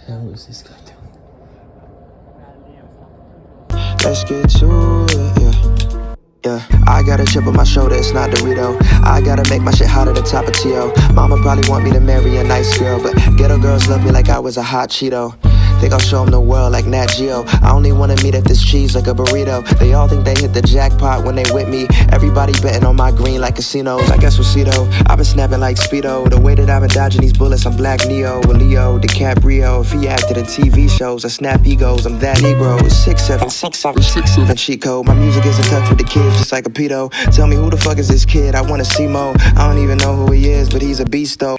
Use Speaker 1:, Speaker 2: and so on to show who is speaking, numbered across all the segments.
Speaker 1: hell is this guy doing?
Speaker 2: Let's get to it, yeah. Yeah, I got a chip on my shoulder, it's not Dorito. I gotta make my shit hotter than top of T.O. Mama probably want me to marry a nice girl, but ghetto girls love me like I was a hot Cheeto. Think I'll show them the world like Nat Geo. I only wanna meet at this cheese like a burrito. They all think they hit the jackpot when they with me. Everybody betting on my green like casinos. I guess we'll see though. I've been snapping like Speedo. The way that I've been dodging these bullets, I'm Black Neo. With Leo DiCaprio. If he acted in TV shows, I snap egos. I'm that Negro. 6'7", cheat code. My music is in touch with the kids just like a pedo. Tell me who the fuck is this kid? I wanna see Mo. I don't even know who he is, but he's a beast though.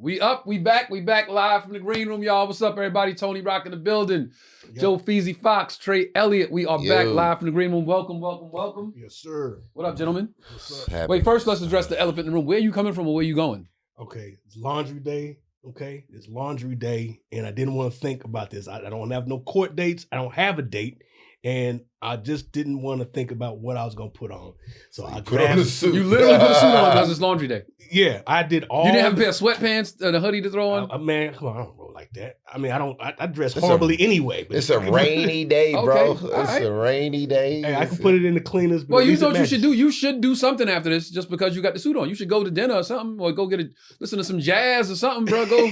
Speaker 3: We up, we back live from the green room, y'all. What's up, everybody? Tony Rock in the building. Yep. Joe Feezy Fox, Trey, Elliot. We are back live from the green room. Welcome.
Speaker 4: Yes, sir.
Speaker 3: What up, gentlemen?
Speaker 4: What's up?
Speaker 3: Wait, first let's address the elephant in the room. Where are you coming from or where are you going?
Speaker 4: Okay, it's laundry day. Okay, it's laundry day, and I didn't want to think about this. I don't have no court dates. I don't have a date, and I just didn't want to think about what I was gonna put on. So I
Speaker 5: put on the suit.
Speaker 3: You literally put a suit on because it's laundry day.
Speaker 4: Yeah, I did all.
Speaker 3: You didn't have a pair of sweatpants and a hoodie to throw on?
Speaker 4: Man, come on, I don't roll like that. I mean, I dress horribly anyway. But
Speaker 5: it's a rainy day, bro.
Speaker 3: Okay,
Speaker 5: it's a rainy day.
Speaker 4: Hey, I can put it in the cleaners. But
Speaker 3: well, you know what you should do? You should do something after this just because you got the suit on. You should go to dinner or something or go listen to some jazz or something, bro. Go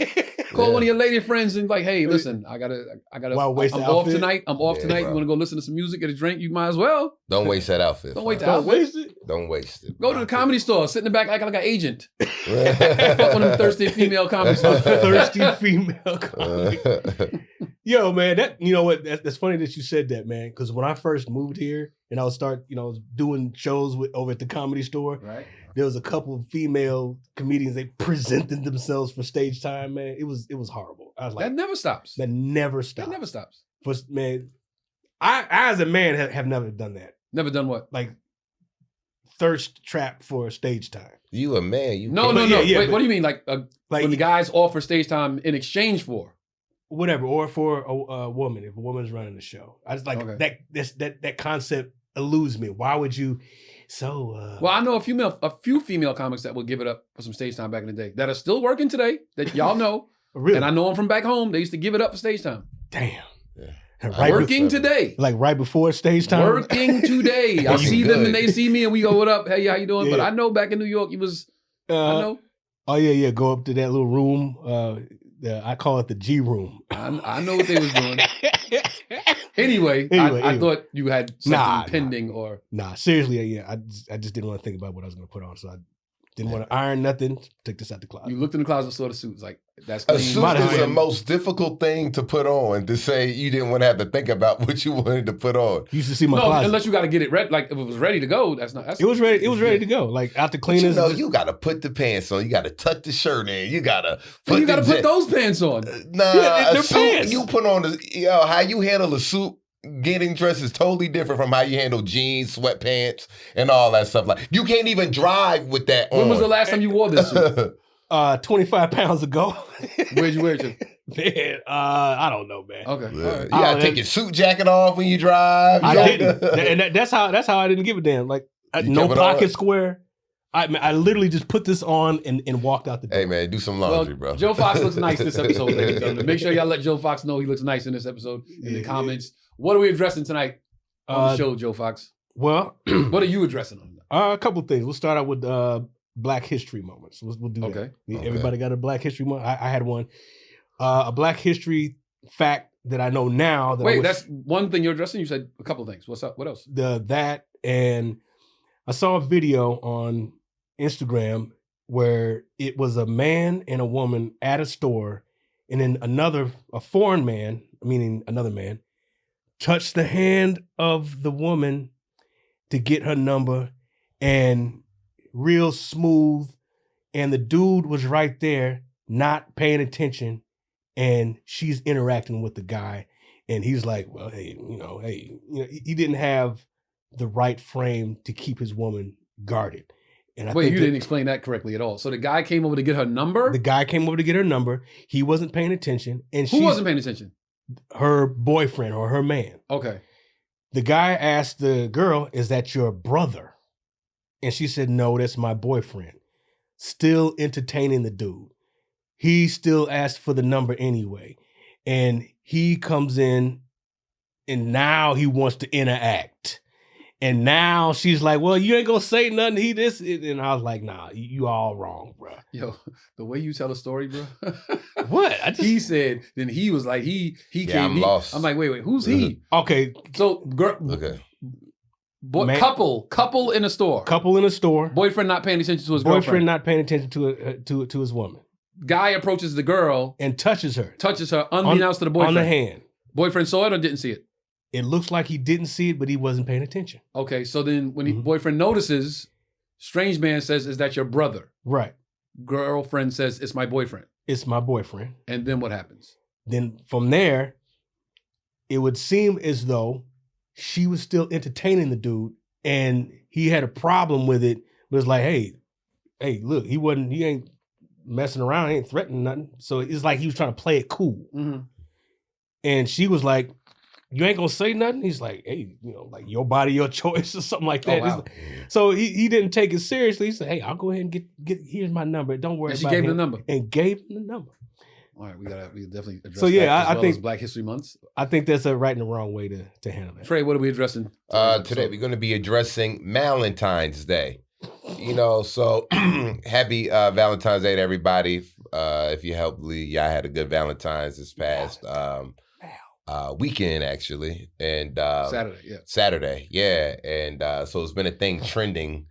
Speaker 3: call one of your lady friends and like, hey, listen, I gotta. I'm off tonight. You want to go listen to some music, get a drink? You might as well.
Speaker 5: Don't waste that outfit.
Speaker 3: Don't waste
Speaker 4: it.
Speaker 5: Don't waste it.
Speaker 3: Go to the comedy store, sit in the back like an agent. Fuck one of them thirsty female comedy stores.
Speaker 4: Thirsty female comedy. Yo, man, you know what? That's funny that you said that, man. Because when I first moved here and I was doing shows over at the comedy store,
Speaker 3: right?
Speaker 4: There was a couple of female comedians. They presented themselves for stage time, man. It was horrible. I was like,
Speaker 3: that never stops.
Speaker 4: That never stops. But man, I as a man have never done that.
Speaker 3: Never done what?
Speaker 4: Like thirst trap for stage time.
Speaker 5: You a man?
Speaker 3: No. Yeah, wait, what do you mean? Like when the guys offer stage time in exchange for?
Speaker 4: Whatever, or for a woman, if a woman's running the show. I just like that concept eludes me. Why would you? Well,
Speaker 3: I know a few female comics that will give it up for some stage time back in the day that are still working today. That y'all know,
Speaker 4: really?
Speaker 3: And I know them from back home. They used to give it up for stage time.
Speaker 4: Damn.
Speaker 3: Yeah. Working today.
Speaker 4: Like right before stage time?
Speaker 3: Working today. I see them and they see me and we go, what up? Hey, how you doing? Yeah. But I know back in New York, it was, I know.
Speaker 4: Oh, yeah. Go up to that little room. I call it the G room.
Speaker 3: I know what they was doing. Anyway, I thought you had something pending or.
Speaker 4: Nah, seriously, yeah. I just didn't want to think about what I was going to put on. So I didn't want to iron nothing. Took this out the closet.
Speaker 3: You looked in the closet and saw the suit. Like, that's
Speaker 5: a suit is the most difficult thing to put on. To say you didn't want to have to think about what you wanted to put on.
Speaker 4: You used to see my closet.
Speaker 3: Unless you got to get it ready. Like if it was ready to go, it
Speaker 4: was ready. It was ready to go. Like out the cleaners.
Speaker 5: You got to put the pants on. You got to tuck the shirt in. You got to
Speaker 3: put. You got to put those pants on.
Speaker 5: They're pants. You put on how you handle a suit. Getting dressed is totally different from how you handle jeans, sweatpants, and all that stuff. Like you can't even drive with that on.
Speaker 3: When was the last time you wore this suit?
Speaker 4: 25 pounds ago.
Speaker 3: Where'd you wear it to?
Speaker 4: Man, I don't know, man.
Speaker 3: Okay.
Speaker 5: Yeah. Right. You gotta take your suit jacket off when you drive.
Speaker 4: I didn't. And that's how I didn't give a damn. Like no pocket square. I literally just put this on and walked out the door.
Speaker 5: Hey man, do some laundry, bro.
Speaker 3: Joe Fox looks nice this episode, ladies and gentlemen. Make sure y'all let Joe Fox know he looks nice in this episode in the comments. What are we addressing tonight on the show, Joe Fox?
Speaker 4: Well,
Speaker 3: what are you addressing on that?
Speaker 4: A couple of things. We'll start out with Black History moments. We'll do that.
Speaker 3: Okay.
Speaker 4: Everybody got a Black History moment? I had one. A Black History fact that I know now.
Speaker 3: That's one thing you're addressing? You said a couple of things. What's up? What else?
Speaker 4: That, and I saw a video on Instagram where it was a man and a woman at a store, and then a foreign man, meaning another man, touched the hand of the woman to get her number, and real smooth, and the dude was right there not paying attention, and she's interacting with the guy, and he's like, well, hey, he didn't have the right frame to keep his woman guarded. And
Speaker 3: you didn't explain that correctly at all. So the guy came over to get her number?
Speaker 4: The guy came over to get her number. He wasn't paying attention. And
Speaker 3: who wasn't paying attention?
Speaker 4: Her boyfriend or her man.
Speaker 3: Okay.
Speaker 4: The guy asked the girl, "Is that your brother?" And she said, "No, that's my boyfriend." Still entertaining the dude. He still asked for the number anyway. And he comes in and now he wants to interact. And now she's like, "Well, you ain't gonna say nothing. He this," and I was like, "Nah, you all wrong, bro."
Speaker 3: Yo, the way you tell a story, bro.
Speaker 4: What?
Speaker 3: He said. Then he was like, he came.
Speaker 5: I'm lost.
Speaker 3: I'm like, wait, who's he?
Speaker 4: Okay,
Speaker 3: So, girl,
Speaker 5: Okay.
Speaker 3: couple in a store.
Speaker 4: Couple in a store.
Speaker 3: Boyfriend not paying attention to his
Speaker 4: Boyfriend
Speaker 3: girlfriend.
Speaker 4: not paying attention to his woman.
Speaker 3: Guy approaches the girl
Speaker 4: and touches her
Speaker 3: unbeknownst to the boyfriend
Speaker 4: on the hand.
Speaker 3: Boyfriend saw it or didn't see it?
Speaker 4: It looks like he didn't see it, but he wasn't paying attention.
Speaker 3: Okay, so then when boyfriend notices, strange man says, "Is that your brother?"
Speaker 4: Right.
Speaker 3: Girlfriend says, "It's my boyfriend."
Speaker 4: It's my boyfriend.
Speaker 3: And then what happens?
Speaker 4: Then from there, it would seem as though she was still entertaining the dude and he had a problem with it, but it's like, hey, look, he ain't messing around, he ain't threatening nothing. So it's like he was trying to play it cool.
Speaker 3: Mm-hmm.
Speaker 4: And she was like, "You ain't gonna say nothing?" He's like, "Hey, like your body, your choice," or something like that.
Speaker 3: Oh, wow.
Speaker 4: So he didn't take it seriously. He said, "Hey, I'll go ahead and get here's my number. Don't worry about it."
Speaker 3: And she gave him the number.
Speaker 4: And gave him the number.
Speaker 3: All right, we definitely address
Speaker 4: so yeah,
Speaker 3: that
Speaker 4: I think
Speaker 3: as Black History Month.
Speaker 4: I think that's a right and the wrong way to handle that.
Speaker 3: Trey, what are we addressing?
Speaker 5: Today we're going to be addressing Valentine's Day. So happy Valentine's Day to everybody. If you hopefully y'all had a good Valentine's this past weekend, actually. And Saturday, yeah. And so it's been a thing trending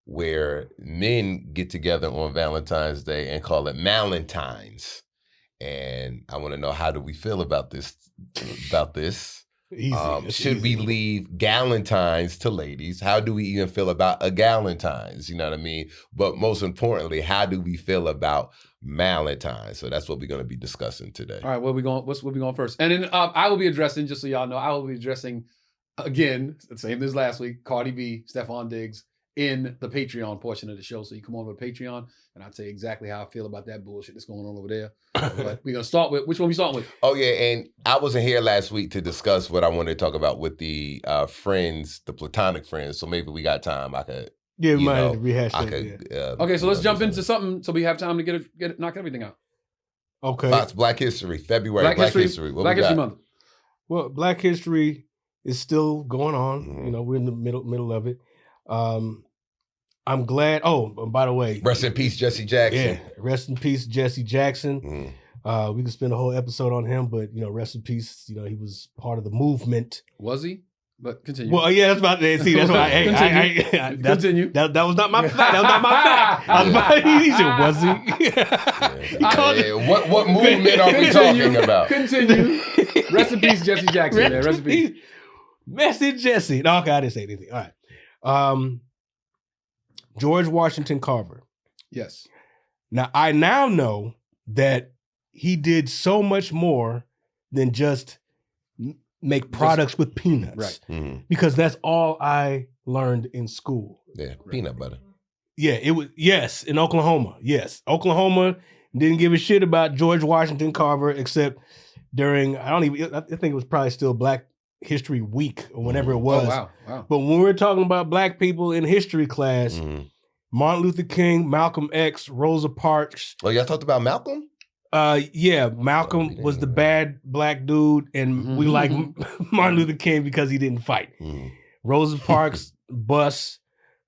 Speaker 5: where men get together on Valentine's Day and call it Valentines. And I want to know, how do we feel about this?
Speaker 4: Easy.
Speaker 5: Should we leave galentines to ladies? How do we even feel about a galentines? You know what I mean? But most importantly, how do we feel about Valentine? So that's what we're going to be discussing today.
Speaker 3: All right, where we going first? And then I will be addressing, just so y'all know, I will be addressing again, the same as last week, Cardi B, Stephon Diggs in the Patreon portion of the show. So you come over to Patreon and I'll tell you exactly how I feel about that bullshit that's going on over there. But we're gonna start with, which one we starting with?
Speaker 5: Oh yeah, and I wasn't here last week to discuss what I wanted to talk about with the friends, the Platonic friends. So maybe we got time. I could.
Speaker 4: Yeah, we might rehash that.
Speaker 3: Okay, so let's jump into something so we have time to knock everything out.
Speaker 4: Okay.
Speaker 5: Fox Black History, February. Black History.
Speaker 3: Black History Month.
Speaker 4: Well, Black History is still going on.
Speaker 5: Mm-hmm.
Speaker 4: We're in the middle of it. I'm glad. Oh, by the way,
Speaker 5: rest in peace, Jesse Jackson.
Speaker 4: Yeah, rest in peace, Jesse Jackson. We could spend a whole episode on him, but rest in peace. He was part of the movement.
Speaker 3: Was he? But continue.
Speaker 4: Well, yeah, that's about to see. That's why.
Speaker 3: Continue.
Speaker 4: That was not my fact. That was not my fact. He said, "Was he?"
Speaker 5: What movement are we talking about?
Speaker 3: Continue. Rest in peace, Jesse Jackson. Rest in peace.
Speaker 4: Messy Jesse. No, okay, I didn't say anything. All right. George Washington Carver.
Speaker 3: Yes.
Speaker 4: Now, I now know that he did so much more than just make products with peanuts.
Speaker 3: Right.
Speaker 5: Mm-hmm.
Speaker 4: Because that's all I learned in school.
Speaker 5: Yeah, peanut butter.
Speaker 4: Yeah, it was, yes, in Oklahoma. Yes. Oklahoma didn't give a shit about George Washington Carver except during, I think it was probably still Black History Week or whenever it was.
Speaker 3: Oh, wow.
Speaker 4: But when we're talking about Black people in history class, Martin Luther King, Malcolm X, Rosa Parks.
Speaker 5: Oh, y'all talked about Malcolm?
Speaker 4: Yeah, Malcolm was the bad Black dude, and we like Martin Luther King because he didn't fight. Rosa Parks, bus,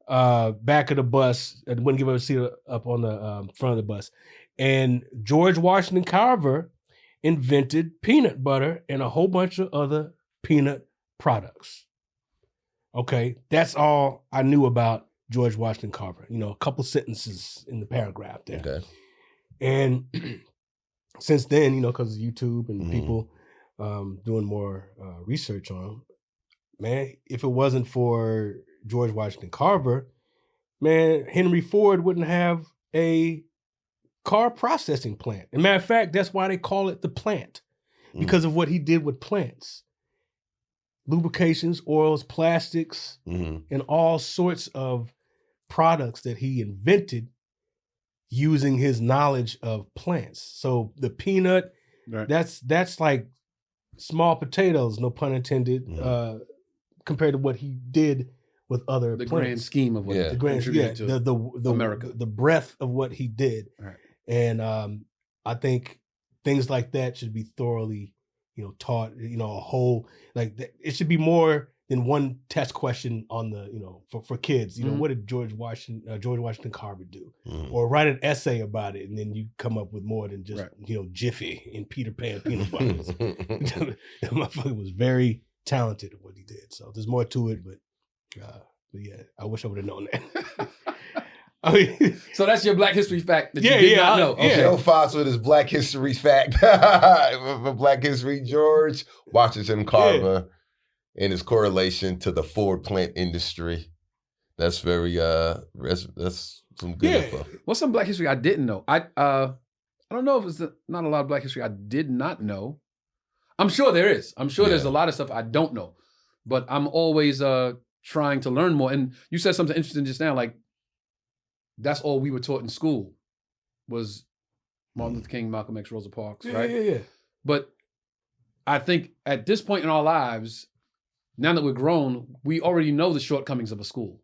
Speaker 4: back of the bus, and wouldn't give her a seat up on the front of the bus. And George Washington Carver invented peanut butter and a whole bunch of other peanut products. Okay, that's all I knew about George Washington Carver. A couple sentences in the paragraph there.
Speaker 5: Okay.
Speaker 4: And since then, because of YouTube and people doing more research on him, man, if it wasn't for George Washington Carver, man, Henry Ford wouldn't have a car processing plant. As a matter of fact, that's why they call it the plant, because of what he did with plants. Lubrications, oils, plastics, and all sorts of products that he invented using his knowledge of plants. So the peanut, that's like small potatoes, no pun intended, compared to what he did with other
Speaker 3: the
Speaker 4: plants.
Speaker 3: grand scheme of what
Speaker 4: the grand,
Speaker 3: to America,
Speaker 4: the breadth of what he did,
Speaker 3: right.
Speaker 4: And I think things like that should be thoroughly, taught. A whole it should be more than one test question on the for kids. What did George Washington Carver do, or write an essay about it, and then you come up with more than just Jiffy and Peter Pan peanut butters. That motherfucker was very talented at what he did. So there's more to it, but yeah, I wish I would have known that. I mean,
Speaker 3: so that's your Black History fact that you did not know.
Speaker 5: Okay. Joe Fox with his Black History fact. Black History, George Washington Carver and his correlation to the Ford plant industry. That's very that's some good info.
Speaker 3: What's some Black History I didn't know? I don't know if it's not a lot of Black History I did not know. I'm sure there is. I'm sure there's a lot of stuff I don't know, but I'm always trying to learn more. And you said something interesting just now, like that's all we were taught in school was Martin Luther King, Malcolm X, Rosa Parks, right?
Speaker 4: Yeah.
Speaker 3: But I think at this point in our lives, now that we're grown, we already know the shortcomings of a school.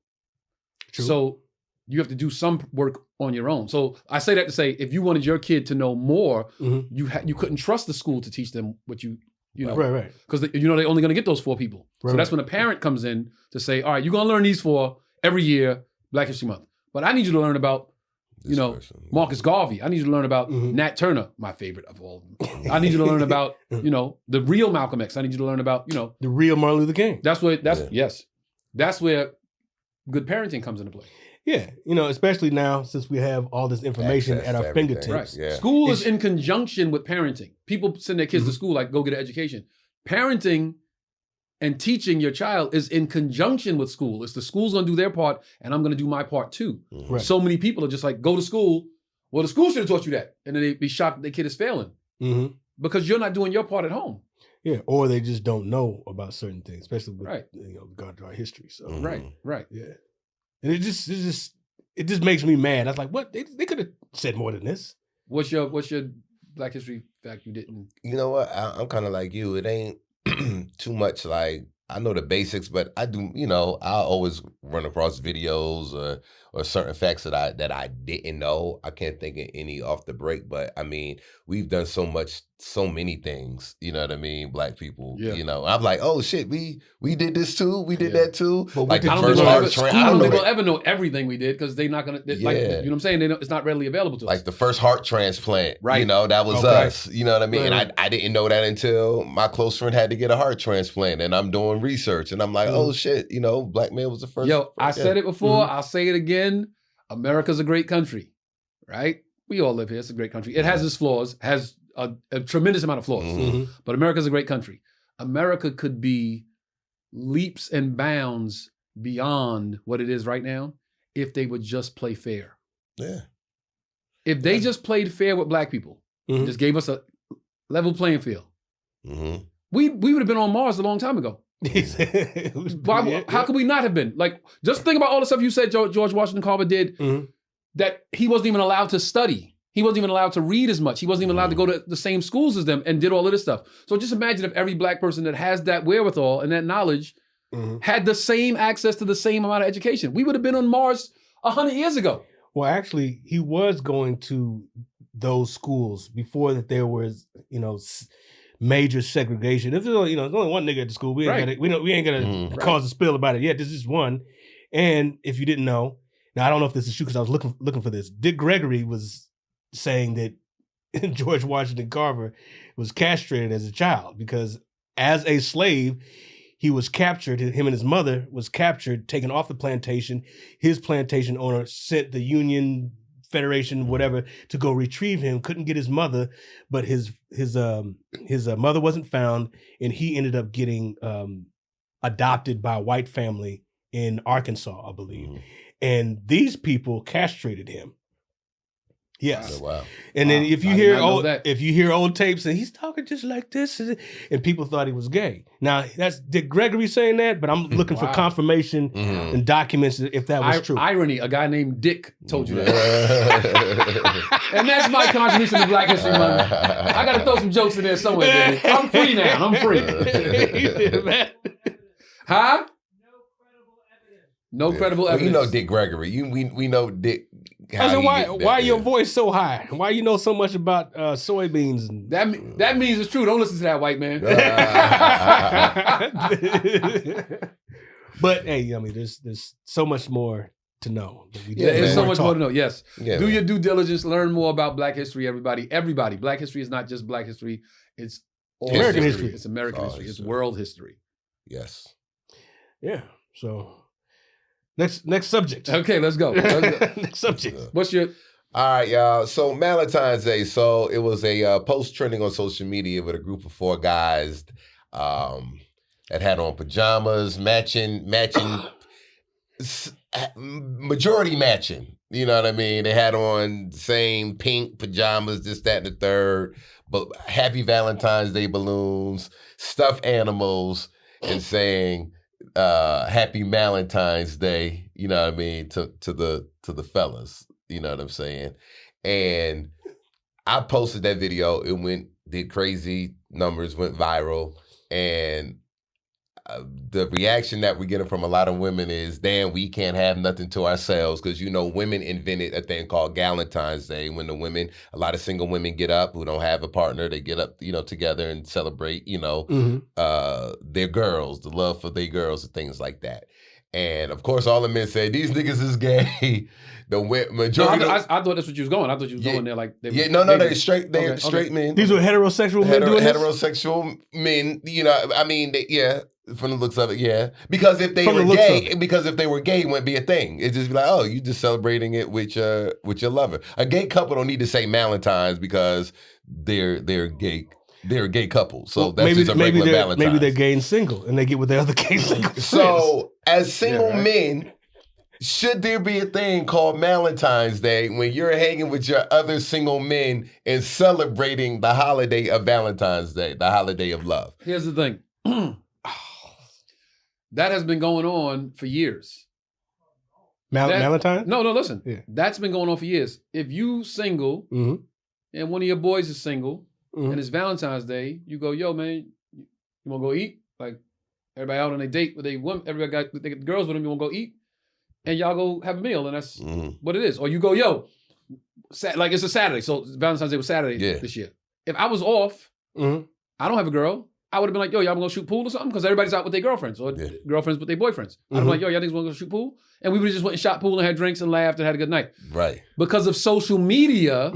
Speaker 4: True.
Speaker 3: So you have to do some work on your own. So I say that to say, if you wanted your kid to know more, you couldn't trust the school to teach them what you know.
Speaker 4: Right.
Speaker 3: Because they're only going to get those 4 people. So that's when a parent comes in to say, all right, you're going to learn these 4 every year, Black History Month. But I need you to learn about, Marcus Garvey. I need you to learn about Nat Turner, my favorite of all of them. I need you to learn about, the real Malcolm X. I need you to learn about,
Speaker 4: the real Martin Luther King.
Speaker 3: That's where good parenting comes into play.
Speaker 4: Yeah, especially now since we have all this information at our fingertips.
Speaker 3: Right. Yeah. School is in conjunction with parenting. People send their kids to school like, go get an education. Parenting and teaching your child is in conjunction with school. It's the school's gonna do their part, and I'm gonna do my part too.
Speaker 4: Right.
Speaker 3: So many people are just like, go to school. Well, the school should have taught you that. And then they'd be shocked that their kid is failing. Because you're not doing your part at home.
Speaker 4: Yeah, or they just don't know about certain things, especially with regard to our history. So
Speaker 3: Right.
Speaker 4: Yeah. And it just makes me mad. I was like, what? They could have said more than this.
Speaker 3: What's your Black History fact you didn't?
Speaker 5: You know what? I'm kind of like you. It ain't too much like, I know the basics, but I do, I always run across videos or certain facts that I didn't know. I can't think of any off the break, but I mean, we've done so many things, you know what I mean? Black people, I'm like, oh shit, we did this too, we did that too.
Speaker 3: But like the first heart transplant. I don't think they'll ever know everything we did because they're not gonna, like, you know what I'm saying? It's not readily available to us.
Speaker 5: Like the first heart transplant,
Speaker 3: right?
Speaker 5: That was us, you know what I mean? Right. And I didn't know that until my close friend had to get a heart transplant, and I'm doing research, and I'm like, oh shit, black man was the first.
Speaker 3: I said it before, I'll say it again. America's a great country, right? We all live here. It's a great country. It has its flaws, has a tremendous amount of flaws, but America's a great country. America could be leaps and bounds beyond what it is right now if they would just play fair.
Speaker 5: Yeah.
Speaker 3: If they just played fair with black people, just gave us a level playing field, we would have been on Mars a long time ago. How could we not have been? Like, just think about all the stuff you said George Washington Carver did that he wasn't even allowed to study. He wasn't even allowed to read as much. He wasn't even allowed to go to the same schools as them and did all of this stuff. So just imagine if every black person that has that wherewithal and that knowledge had the same access to the same amount of education. We would have been on Mars 100 years ago.
Speaker 4: Well, actually, he was going to those schools before that there was, major segregation. If there's only, there's only one nigga at the school, we ain't gonna cause a spill about it yet. This is one. And if you didn't know, now I don't know if this is true because I was looking for this. Dick Gregory was saying that George Washington Carver was castrated as a child because as a slave, he was captured. Him and his mother was captured, taken off the plantation. His plantation owner sent the Union Federation, whatever, to go retrieve him. Couldn't get his mother, but his mother wasn't found, and he ended up getting adopted by a white family in Arkansas, I believe. And these people castrated him. Yes. Oh, wow. And then if you hear old tapes and he's talking just like this, and people thought he was gay. Now that's Dick Gregory saying that, but I'm looking for confirmation and documents if that was true.
Speaker 3: Irony, a guy named Dick told you that. And that's my contribution to Black History Month. I got to throw some jokes in there somewhere, baby. I'm free now. I'm free. Huh? No credible evidence.
Speaker 5: You know Dick Gregory. We know Dick.
Speaker 4: I said, why your voice so high? Why you know so much about soybeans?
Speaker 3: That means it's true. Don't listen to that white man.
Speaker 4: But hey, I mean, there's so much more to know.
Speaker 3: There's so much more to know. Yes. Yeah, do your due diligence. Learn more about Black history, everybody. Everybody. Black history is not just Black history. It's all
Speaker 4: American history.
Speaker 3: It's American history. It's world history.
Speaker 5: Yes.
Speaker 4: Yeah. So next subject.
Speaker 3: Okay, let's go.
Speaker 4: Next subject.
Speaker 3: What's your...
Speaker 5: All right, y'all. So Valentine's Day. So it was a post trending on social media with a group of 4 guys that had on pajamas, matching, majority matching. You know what I mean? They had on same pink pajamas, this, that, and the third. But Happy Valentine's Day balloons, stuffed animals, and saying Happy Valentine's Day. You know what I mean? To the fellas. You know what I'm saying? And I posted that video. It did crazy numbers, went viral. And the reaction that we're getting from a lot of women is, damn, we can't have nothing to ourselves. Because, women invented a thing called Valentine's Day. When a lot of single women get up who don't have a partner, they get up, together and celebrate, their girls, the love for their girls and things like that. And of course, all the men say, these niggas is gay. The majority.
Speaker 3: No, I thought that's what you was going. I thought you was going there like.
Speaker 5: They're straight. They're straight men.
Speaker 4: These were heterosexual men doing this?
Speaker 5: Heterosexual men. I mean, from the looks of it, yeah. Because if they were gay, it wouldn't be a thing. It'd just be like, oh, you just celebrating it with your lover. A gay couple don't need to say Valentine's because they're gay. They're a gay couple, so that's just a regular Valentine's.
Speaker 4: Maybe they're gay and single, and they get with their other gay single friends.
Speaker 5: So, as single men, should there be a thing called Valentine's Day when you're hanging with your other single men and celebrating the holiday of Valentine's Day, the holiday of love?
Speaker 3: Here's the thing. That has been going on for years.
Speaker 4: Valentine?
Speaker 3: No, listen. Yeah. That's been going on for years. If you single and one of your boys is single, and it's Valentine's Day, you go, yo, man, you want to go eat? Like, everybody out on a date with everybody got the girls with them, you want to go eat? And y'all go have a meal, and that's what it is. Or you go, yo, like it's a Saturday, so Valentine's Day was Saturday this year. If I was off, I don't have a girl, I would have been like, yo, y'all want to go shoot pool or something? Because everybody's out with their girlfriends, or girlfriends with their boyfriends. I'd be like, yo, y'all niggas want to go shoot pool? And we would have just went and shot pool and had drinks and laughed and had a good night.
Speaker 5: Right.
Speaker 3: Because of social media,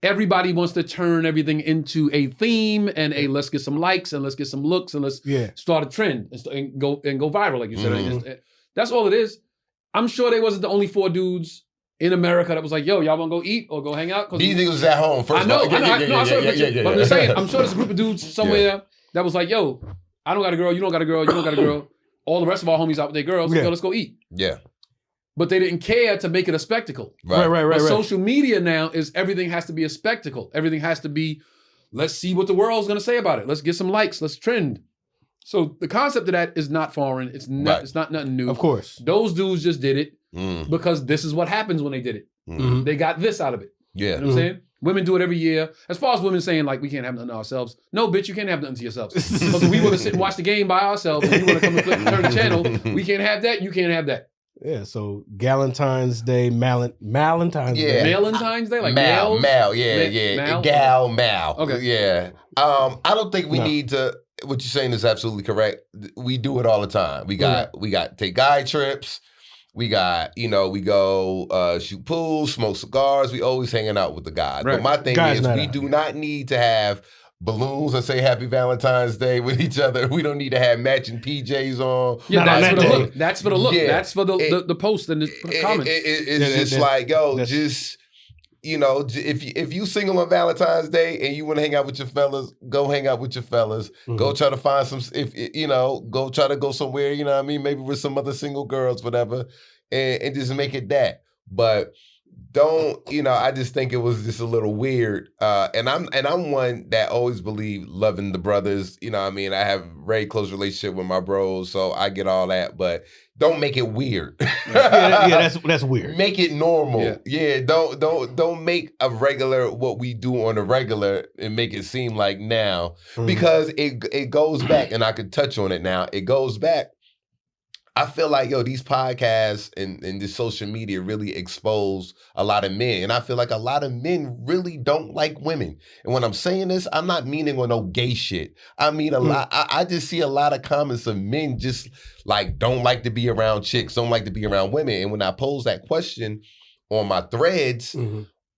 Speaker 3: everybody wants to turn everything into a theme and let's get some likes and let's get some looks and let's start a trend and go viral, like you said. That's all it is. I'm sure they wasn't the only 4 dudes in America that was like, yo, y'all want to go eat or go hang out?
Speaker 5: These niggas was at home. First of all.
Speaker 3: I saw a picture. But I'm just saying, I'm sure there's a group of dudes somewhere that was like, yo, I don't got a girl, you don't got a girl, you don't got a girl. All the rest of our homies out with their girls, yo, let's go eat.
Speaker 5: Yeah.
Speaker 3: But they didn't care to make it a spectacle.
Speaker 5: Right.
Speaker 3: But social media now is everything has to be a spectacle. Everything has to be, let's see what the world's going to say about it. Let's get some likes. Let's trend. So the concept of that is not foreign. It's not. It's not nothing new.
Speaker 4: Of course,
Speaker 3: those dudes just did it because this is what happens when they did it. They got this out of it.
Speaker 5: Yeah,
Speaker 3: you know what I'm saying? Women do it every year. As far as women saying like we can't have nothing to ourselves, no, bitch, you can't have nothing to yourselves. Because if we want to sit and watch the game by ourselves, and you want to come and flip and turn the channel, we can't have that. You can't have that.
Speaker 4: Yeah, so Valentine's Day, Valentine's Day.
Speaker 3: Valentine's Day? Like
Speaker 5: Mal,
Speaker 3: Mal?
Speaker 5: Mal.
Speaker 3: Okay.
Speaker 5: Yeah. I don't think we need to, what you're saying is absolutely correct. We do it all the time. We got take guy trips. We got, we go shoot pool, smoke cigars. We always hanging out with the guys. Right. But my thing is we do not need to have balloons and say Happy Valentine's Day with each other. We don't need to have matching PJs on.
Speaker 3: Yeah, that's for the look. That's for the look. That's for the post and the comments.
Speaker 5: It's just like, yo, just, if you single on Valentine's Day and you want to hang out with your fellas, go hang out with your fellas. Go try to find some, go try to go somewhere, you know what I mean? Maybe with some other single girls, whatever, and just make it that. But don't, I just think it was just a little weird. And I'm one that always believed loving the brothers. You know what I mean? I have a very close relationship with my bros, so I get all that, but don't make it weird.
Speaker 4: That's weird.
Speaker 5: Make it normal. Yeah, don't make a regular what we do on a regular and make it seem like now. Because it goes back, and I could touch on it now. It goes back I feel like, these podcasts and this social media really expose a lot of men. And I feel like a lot of men really don't like women. And when I'm saying this, I'm not meaning on no gay shit. I mean a lot. I just see a lot of comments of men just like don't like to be around chicks, don't like to be around women. And when I pose that question on my threads,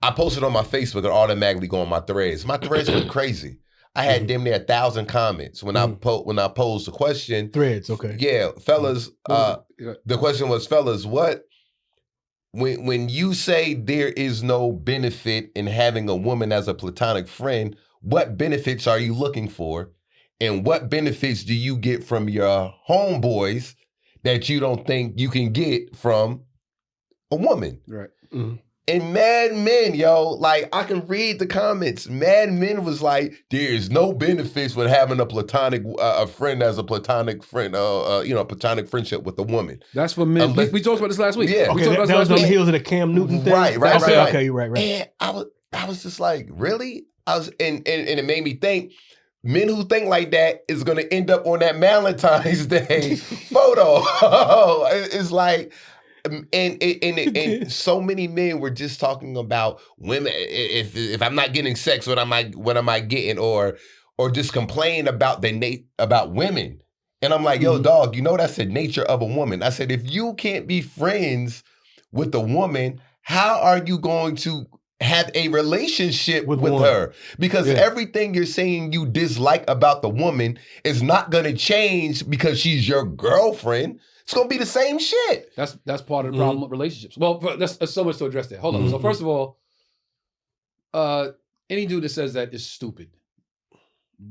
Speaker 5: I post it on my Facebook and automatically go on my threads. My threads went crazy. I had damn near 1,000 comments when I posed the question.
Speaker 4: Threads, okay.
Speaker 5: Yeah, fellas. The question was, fellas, what when you say there is no benefit in having a woman as a platonic friend, what benefits are you looking for, and what benefits do you get from your homeboys that you don't think you can get from a woman?
Speaker 3: Right.
Speaker 5: And Mad Men, like I can read the comments. Mad Men was like, "There's no benefits with having a platonic a friend as a platonic friend, platonic friendship with a woman."
Speaker 3: That's for men. We talked about this last week.
Speaker 5: Yeah,
Speaker 3: we talked about
Speaker 4: that was
Speaker 3: this last
Speaker 4: on the
Speaker 3: week.
Speaker 4: heels of the Cam Newton thing.
Speaker 5: Right.
Speaker 4: Okay, you're right.
Speaker 5: And I was just like, really? And it made me think. Men who think like that is gonna end up on that Valentine's Day photo. It's like. And so many men were just talking about women. If I'm not getting sex, what am I getting? Or just complain about about women. And I'm like, yo, dog, that's the nature of a woman. I said, if you can't be friends with a woman, how are you going to have a relationship with her? Because everything you're saying you dislike about the woman is not going to change because she's your girlfriend. It's gonna be the same shit.
Speaker 3: That's part of the problem with relationships. Well, there's so much to address there. Hold on. So first of all, any dude that says that is stupid.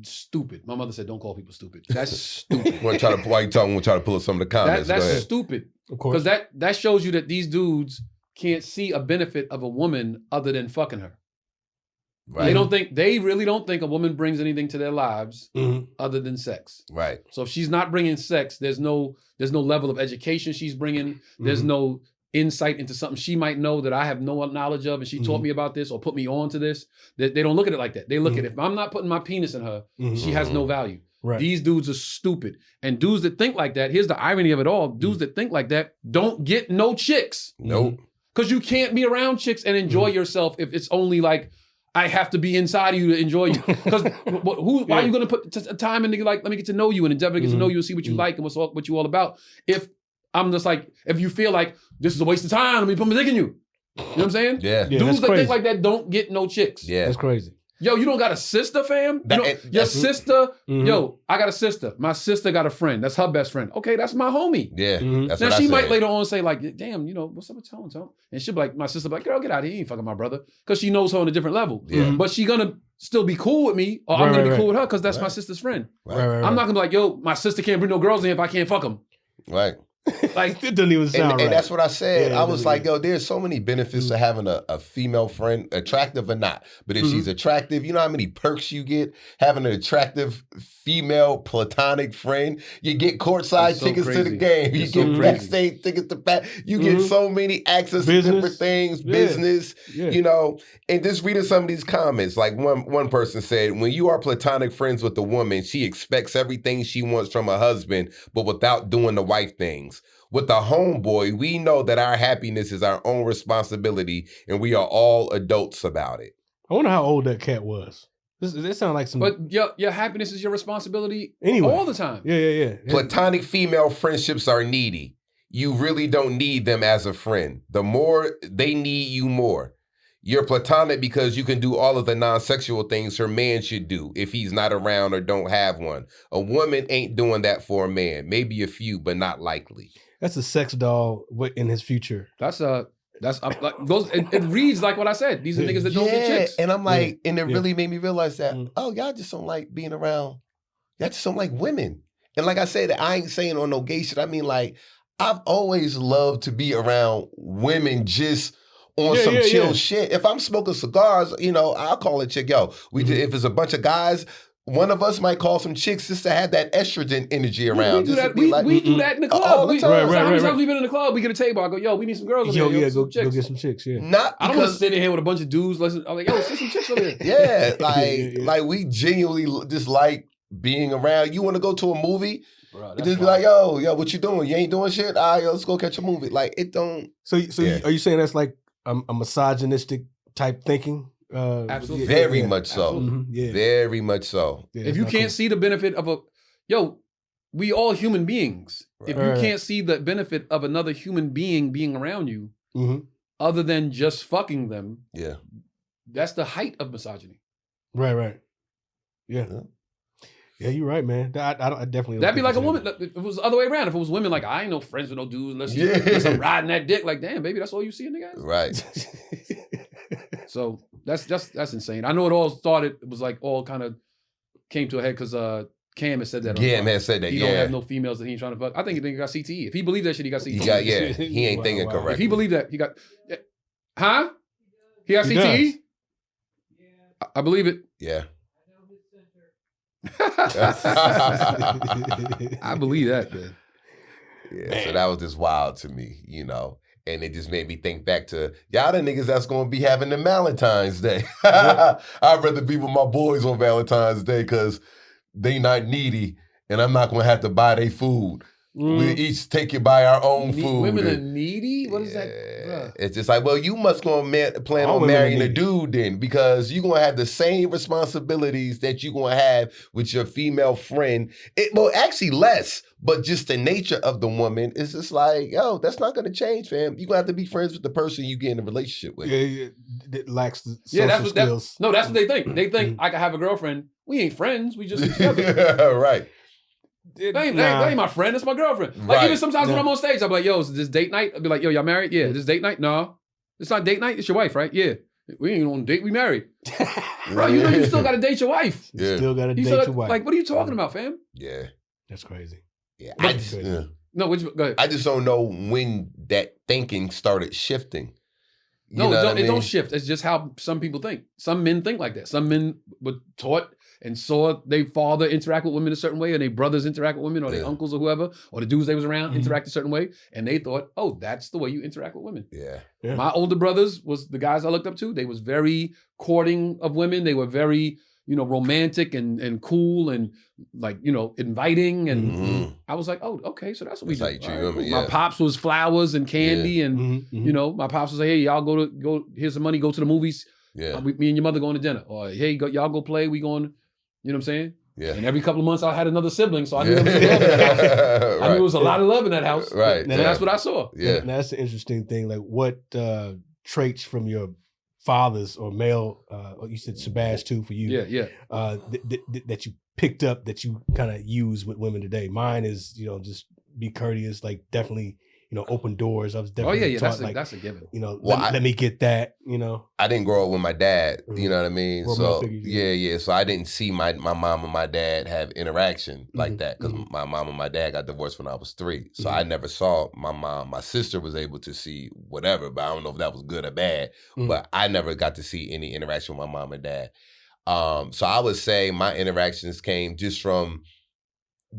Speaker 3: Stupid. My mother said, "Don't call people stupid." That's stupid.
Speaker 5: Why you talking? We'll try to pull up some of the comments.
Speaker 3: That's stupid.
Speaker 4: Of course,
Speaker 3: because that shows you that these dudes can't see a benefit of a woman other than fucking her. Right. They really don't think a woman brings anything to their lives other than sex.
Speaker 5: Right.
Speaker 3: So if she's not bringing sex, there's no level of education she's bringing. There's no insight into something she might know that I have no knowledge of, and she taught me about this or put me on to this. They don't look at it like that. They look at it, if I'm not putting my penis in her, she has no value.
Speaker 4: Right.
Speaker 3: These dudes are stupid. And dudes that think like that, here's the irony of it all, dudes that think like that don't get no chicks.
Speaker 5: Nope.
Speaker 3: Because you can't be around chicks and enjoy yourself if it's only like, I have to be inside of you to enjoy you. Because why are you going to put time into like, let me get to know you and endeavor to get to know you and see what you like and what you all about. If I'm just like, if you feel like this is a waste of time, let me put my dick in you. You know what I'm saying?
Speaker 5: Yeah.
Speaker 3: Dudes that think like that don't get no chicks.
Speaker 5: Yeah.
Speaker 4: That's crazy.
Speaker 3: Yo, you don't got a sister, fam? Your sister, yo, I got a sister. My sister got a friend. That's her best friend. Okay, that's my homie.
Speaker 5: Yeah, that's
Speaker 3: now
Speaker 5: what
Speaker 3: she
Speaker 5: I
Speaker 3: might
Speaker 5: said.
Speaker 3: later on say like, damn, what's up with Tone? And she'll be like, my sister be like, girl, get out of here. You ain't fucking my brother. Because she knows her on a different level.
Speaker 5: Yeah.
Speaker 3: But she gonna still be cool with me, or I'm gonna be cool with her because that's my sister's friend.
Speaker 5: Right.
Speaker 3: I'm not gonna be like, yo, my sister can't bring no girls in here if I can't fuck them.
Speaker 5: Right.
Speaker 3: Like,
Speaker 4: it doesn't even sound right.
Speaker 5: And that's what I said. I was like, yo, there's so many benefits to having a female friend, attractive or not. But if she's attractive, you know how many perks you get having an attractive female platonic friend? You get courtside tickets to the game. You get backstage tickets to back. You get so many access to different things, business, And just reading some of these comments, like one person said, when you are platonic friends with a woman, she expects everything she wants from a husband, but without doing the wife things. With a homeboy, we know that our happiness is our own responsibility, and we are all adults about it.
Speaker 4: I wonder how old that cat was. This sounds like some.
Speaker 3: But your happiness is your responsibility
Speaker 4: anyway.
Speaker 3: All the time.
Speaker 4: Yeah.
Speaker 5: Platonic female friendships are needy. You really don't need them as a friend. The more they need you more. You're platonic because you can do all of the non-sexual things her man should do if he's not around or don't have one. A woman ain't doing that for a man. Maybe a few, but not likely.
Speaker 4: That's a sex doll in his future.
Speaker 3: It reads like what I said. These are niggas that don't get chicks.
Speaker 5: And I'm like, and it really made me realize that, y'all just don't like being around. Y'all just don't like women. And like I said, I ain't saying on no gay shit. I mean, like, I've always loved to be around women just on some chill shit. If I'm smoking cigars, I'll call a chick, yo, if it's a bunch of guys, one of us might call some chicks just to have that estrogen energy around.
Speaker 3: We do that in the club.
Speaker 5: All the time.
Speaker 3: How many times we been in the club? We get a table. I go, yo, we need some girls over here.
Speaker 4: Go get some chicks. Yeah.
Speaker 5: I
Speaker 3: don't want to sit in here with a bunch of dudes. I'm like, yo, sit some chicks over here.
Speaker 5: Yeah, like we genuinely just like being around. You want to go to a movie?
Speaker 3: Bro,
Speaker 5: it just be like, yo, what you doing? You ain't doing shit? All right, yo, let's go catch a movie. Like, it don't.
Speaker 4: So are you saying that's like a misogynistic type thinking?
Speaker 3: Absolutely.
Speaker 5: Very much so.
Speaker 4: Mm-hmm.
Speaker 5: Very much so.
Speaker 3: Yeah, if you can't see the benefit of we all human beings. Right. If you can't see the benefit of another human being around you, other than just fucking them, that's the height of misogyny.
Speaker 4: Right. Yeah. Yeah, you're right, man. I definitely.
Speaker 3: That'd be like a woman. If it was the other way around. If it was women, like I ain't no friends with no dudes unless I'm riding that dick. Like, damn, baby, that's all you see in the guys.
Speaker 5: Right.
Speaker 3: So that's insane. I know it all started. It was like all kind of came to a head because Cam has said that.
Speaker 5: Cam has said that.
Speaker 3: He don't have no females that he ain't trying to fuck. I think he got CTE. If he believed that shit, he got CTE.
Speaker 5: He ain't thinking correct.
Speaker 3: If he believed that, he got. Huh? He got CTE. I believe it.
Speaker 5: Yeah.
Speaker 3: I believe that, man.
Speaker 5: Yeah, so that was just wild to me, and it just made me think back to y'all the niggas that's gonna be having the Valentine's Day. I'd rather be with my boys on Valentine's Day because they not needy and I'm not gonna have to buy their food. We each take it by our own food.
Speaker 3: Women are needy? What is that?
Speaker 5: It's just like, well, you must plan on marrying a dude then because you're going to have the same responsibilities that you're going to have with your female friend. Actually less, but just the nature of the woman is just like, yo, that's not going to change, fam. You're going to have to be friends with the person you get in a relationship with.
Speaker 4: Yeah. It lacks the social skills.
Speaker 3: That's what they think. They think I can have a girlfriend. We ain't friends. We just each other.
Speaker 5: Right.
Speaker 3: That ain't my friend. That's my girlfriend. Like even sometimes when I'm on stage, I'm like, yo, is this date night? I'll be like, yo, y'all married? Yeah. This date night? No. It's not date night. It's your wife, right? Yeah. We ain't on a date. We married. Bro, you still got to date your wife.
Speaker 4: Yeah. Still got to date your wife.
Speaker 3: Like, what are you talking about, fam?
Speaker 5: Yeah.
Speaker 4: That's crazy.
Speaker 5: Yeah.
Speaker 3: No, go ahead.
Speaker 5: I just don't know when that thinking started shifting.
Speaker 3: It don't shift. It's just how some people think. Some men think like that. Some men were taught and saw their father interact with women a certain way, or their brothers interact with women, or their uncles or whoever, or the dudes they was around interact a certain way, and they thought, oh, that's the way you interact with women.
Speaker 5: Yeah.
Speaker 3: My older brothers was the guys I looked up to. They was very courting of women. They were very, romantic and cool and like, inviting. And I was like, oh, okay, so that's what we do.
Speaker 5: Like right.
Speaker 3: My pops was flowers and candy, and my pops was like, hey, y'all go. Here's some money. Go to the movies.
Speaker 5: Yeah.
Speaker 3: Me and your mother going to dinner, or hey, y'all go play. We going. You know what I'm saying?
Speaker 5: Yeah.
Speaker 3: And every couple of months I had another sibling, so I knew there was love in that house.
Speaker 5: Right.
Speaker 3: I knew there was a lot of love in that house.
Speaker 5: Right.
Speaker 3: And that's what I saw.
Speaker 5: Yeah.
Speaker 4: And that's the interesting thing. Like, what traits from your fathers or male, you said Shabazz too for you.
Speaker 3: Yeah.
Speaker 4: That you picked up that you kind of use with women today. Mine is, just be courteous, like definitely, open doors. I was definitely taught,
Speaker 3: that's a given.
Speaker 4: Let me get that,
Speaker 5: I didn't grow up with my dad, you know what I mean? So so I didn't see my mom and my dad have interaction like that because my mom and my dad got divorced when I was 3. So I never saw my mom. My sister was able to see whatever, but I don't know if that was good or bad. But I never got to see any interaction with my mom and dad. So I would say my interactions came just from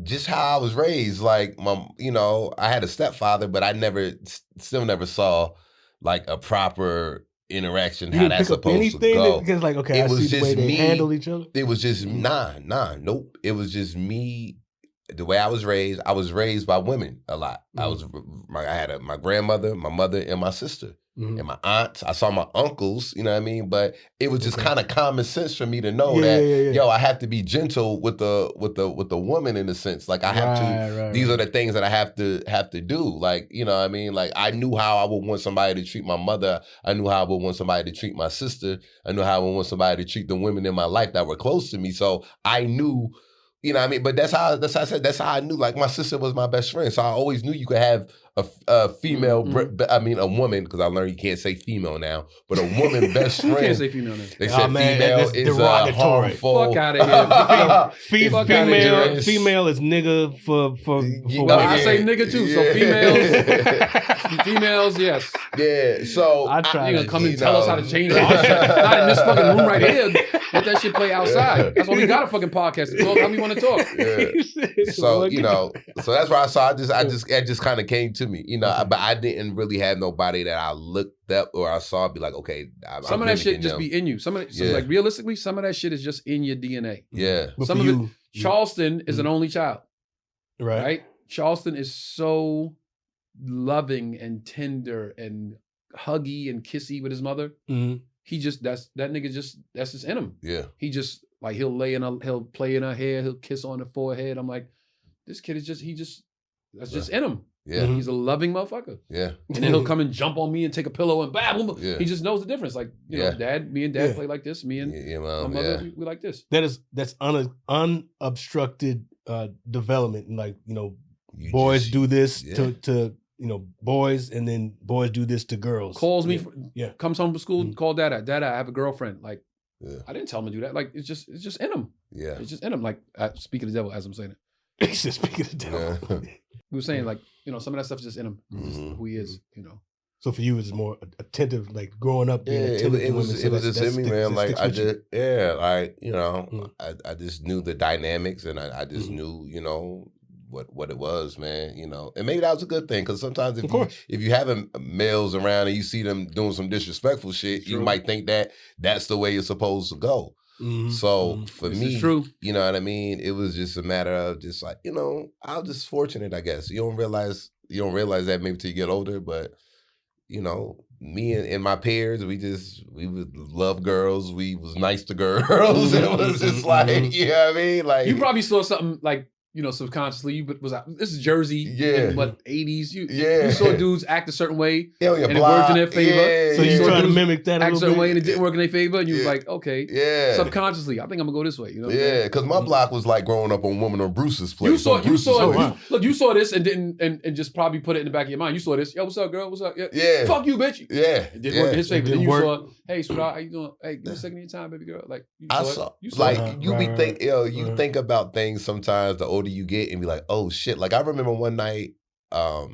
Speaker 5: just how I was raised. Like I had a stepfather, but I still never saw like a proper interaction.
Speaker 4: You
Speaker 5: how that's supposed to go.
Speaker 4: Because like, okay, I see the way they handle each other.
Speaker 5: It was just nope. It was just me. The way I was raised by women a lot. I had my grandmother, my mother, and my sister. And my aunts. I saw my uncles, you know what I mean? But it was just kind of common sense for me to know yo, I have to be gentle with the woman in a sense. Like I have to. These are the things that I have to do. Like, you know what I mean? Like I knew how I would want somebody to treat my mother. I knew how I would want somebody to treat my sister. I knew how I would want somebody to treat the women in my life that were close to me. So I knew. You know what I mean? But that's how I said, that's how I knew, like, my sister was my best friend. So I always knew you could have a female, a woman, because I learned you can't say female now, but a woman best friend.
Speaker 3: You can't say female now.
Speaker 5: They said female is harmful.
Speaker 3: Fuck out of here.
Speaker 4: Female is nigga for
Speaker 3: I say nigga too, so females, yes.
Speaker 5: Yeah, so
Speaker 3: you're going to come and tell us how to change our shit. Not in this fucking room right here. Let that shit play outside. That's why we got a fucking podcast to talk how we want to talk.
Speaker 5: Yeah. So, so that's why I saw, it just kind of came to me, but I didn't really have nobody that I looked up or I saw be like, okay,
Speaker 3: some of that shit just be in you. Like realistically, some of that shit is just in your DNA.
Speaker 5: Yeah.
Speaker 3: Some of it, Charleston is an only child. Right? Charleston is so loving and tender and huggy and kissy with his mother. He just that's just in him.
Speaker 5: Yeah.
Speaker 3: He just like he'll play in her hair, he'll kiss on her forehead. I'm like, this kid is just just in him.
Speaker 5: Yeah.
Speaker 3: He's a loving motherfucker.
Speaker 5: Yeah.
Speaker 3: And then he'll come and jump on me and take a pillow and bam.
Speaker 5: Yeah.
Speaker 3: He just knows the difference. Like, you know, me and dad play like this. Me and my mother, we like this.
Speaker 4: That's unobstructed development. And like, you know, boys do this to you know, boys, and then boys do this to girls.
Speaker 3: Calls me, comes home from school, call Dada. Dada, I have a girlfriend. Like, I didn't tell him to do that. Like, it's just in him. Yeah. It's just in him. Like, speaking of the devil, as I'm saying it.
Speaker 4: He said, speaking of the devil.
Speaker 3: We were saying, like, you know, some of that stuff's just in him. Just who he is, you know.
Speaker 4: So for you, it's more attentive, like growing up being attentive
Speaker 5: it
Speaker 4: to
Speaker 5: was,
Speaker 4: women.
Speaker 5: it was just in me, man. Like, I just, like, you know, I just knew the dynamics, and I just knew, you know, what it was, man, you know. And maybe that was a good thing, because sometimes if you have males around and you see them doing some disrespectful shit, you might think that that's the way you're supposed to go. So for me, you know what I mean? It was just a matter of just like, you know, I was just fortunate, I guess. You don't realize that maybe till you get older, but you know, me and my peers, we would love girls. We was nice to girls. It was just like, you know what I mean? Like,
Speaker 3: you probably saw something like, you know, subconsciously, this is Jersey in what 80s. You saw dudes act a certain way and it worked in their favor.
Speaker 4: So you trying to mimic that
Speaker 3: act a certain way and it didn't
Speaker 5: work
Speaker 3: work in their favor, and you was like, okay, subconsciously, I think I'm gonna go this way. You know?
Speaker 5: Because my block was like growing up on Woman on Bruce's place.
Speaker 3: You saw this and didn't and just probably put it in the back of your mind. You saw this, yo, what's up, girl? What's up? Yeah. Fuck you, bitch.
Speaker 5: Yeah.
Speaker 3: It didn't work in his favor. Then you saw, hey, sweetheart, how you doing? Hey, give me a second of your time, baby girl. Like, you
Speaker 5: think about things sometimes the older you get and be like, oh shit. Like, I remember one night, a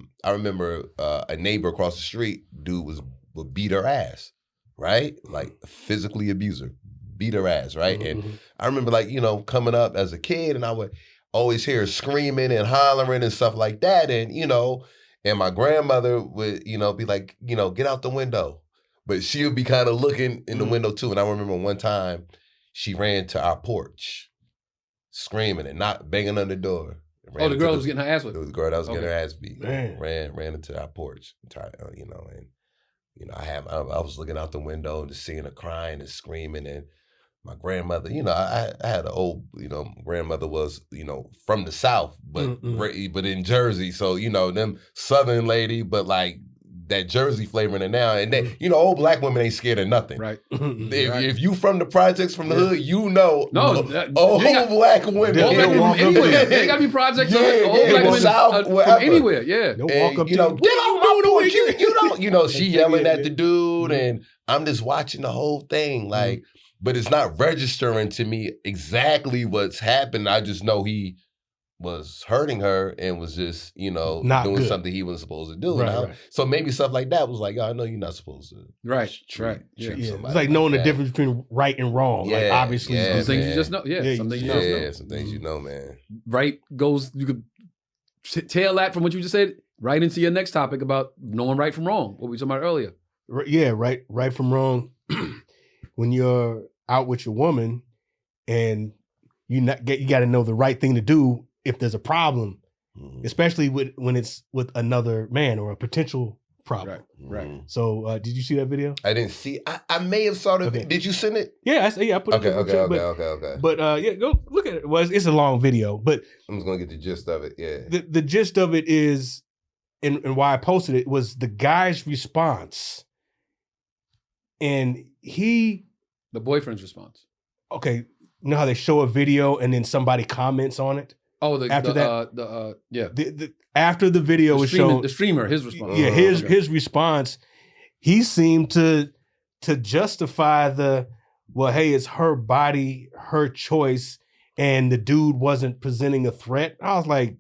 Speaker 5: neighbor across the street, dude would beat her ass, right? Like, physically abuse her, beat her ass, right? And I remember, like, you know, coming up as a kid, and I would always hear her screaming and hollering and stuff like that. And, you know, and my grandmother would, you know, be like, you know, get out the window. But she would be kind of looking in the window too. And I remember one time she ran to our porch, screaming and not banging on the door.
Speaker 3: The girl was getting her ass whipped.
Speaker 5: It was the girl that was getting her ass beat. Ran into our porch, you know, and you know, I was looking out the window and just seeing her crying and screaming. And my grandmother, you know, I had an old, you know, grandmother was, you know, from the South, but in Jersey, so you know, them Southern lady, but like that Jersey flavor in it now. And they, you know, old black women ain't scared of nothing. Right. If you from the projects, from the hood, you know, old black women.
Speaker 3: Anywhere. They gotta be projects. Old black women South, from anywhere. Yeah.
Speaker 5: They'll walk up to you. Know, get off my porch. You know, she yelling at the dude, and I'm just watching the whole thing. Like, but it's not registering to me exactly what's happened. I just know he was hurting her and was just, you know, doing something he wasn't supposed to do. Right. So maybe stuff like that was like, yo, I know you're not supposed to. Treat
Speaker 4: it's like knowing the difference between right and wrong. Yeah, like obviously,
Speaker 3: some things you just know. Some things you just know.
Speaker 5: Some things you know, man.
Speaker 3: Right goes. You could tail that from what you just said right into your next topic about knowing right from wrong. What we were talking about earlier.
Speaker 4: Yeah, right from wrong. When you're out with your woman and you got to know the right thing to do if there's a problem, especially when it's with another man or a potential problem. Right. So did you see that video?
Speaker 5: I didn't see. I may have saw it. Okay. Did you send it?
Speaker 4: Yeah, I put it. Okay. But go look at it. Well, it's a long video, but
Speaker 5: I'm just gonna get the gist of it. Yeah.
Speaker 4: The gist of it is, and why I posted it was the guy's response, and
Speaker 3: the boyfriend's response.
Speaker 4: Okay, you know how they show a video and then somebody comments on it?
Speaker 3: Oh, after
Speaker 4: the video was shown,
Speaker 3: the streamer, his response.
Speaker 4: Yeah, his response, he seemed to justify hey, it's her body, her choice, and the dude wasn't presenting a threat. I was like,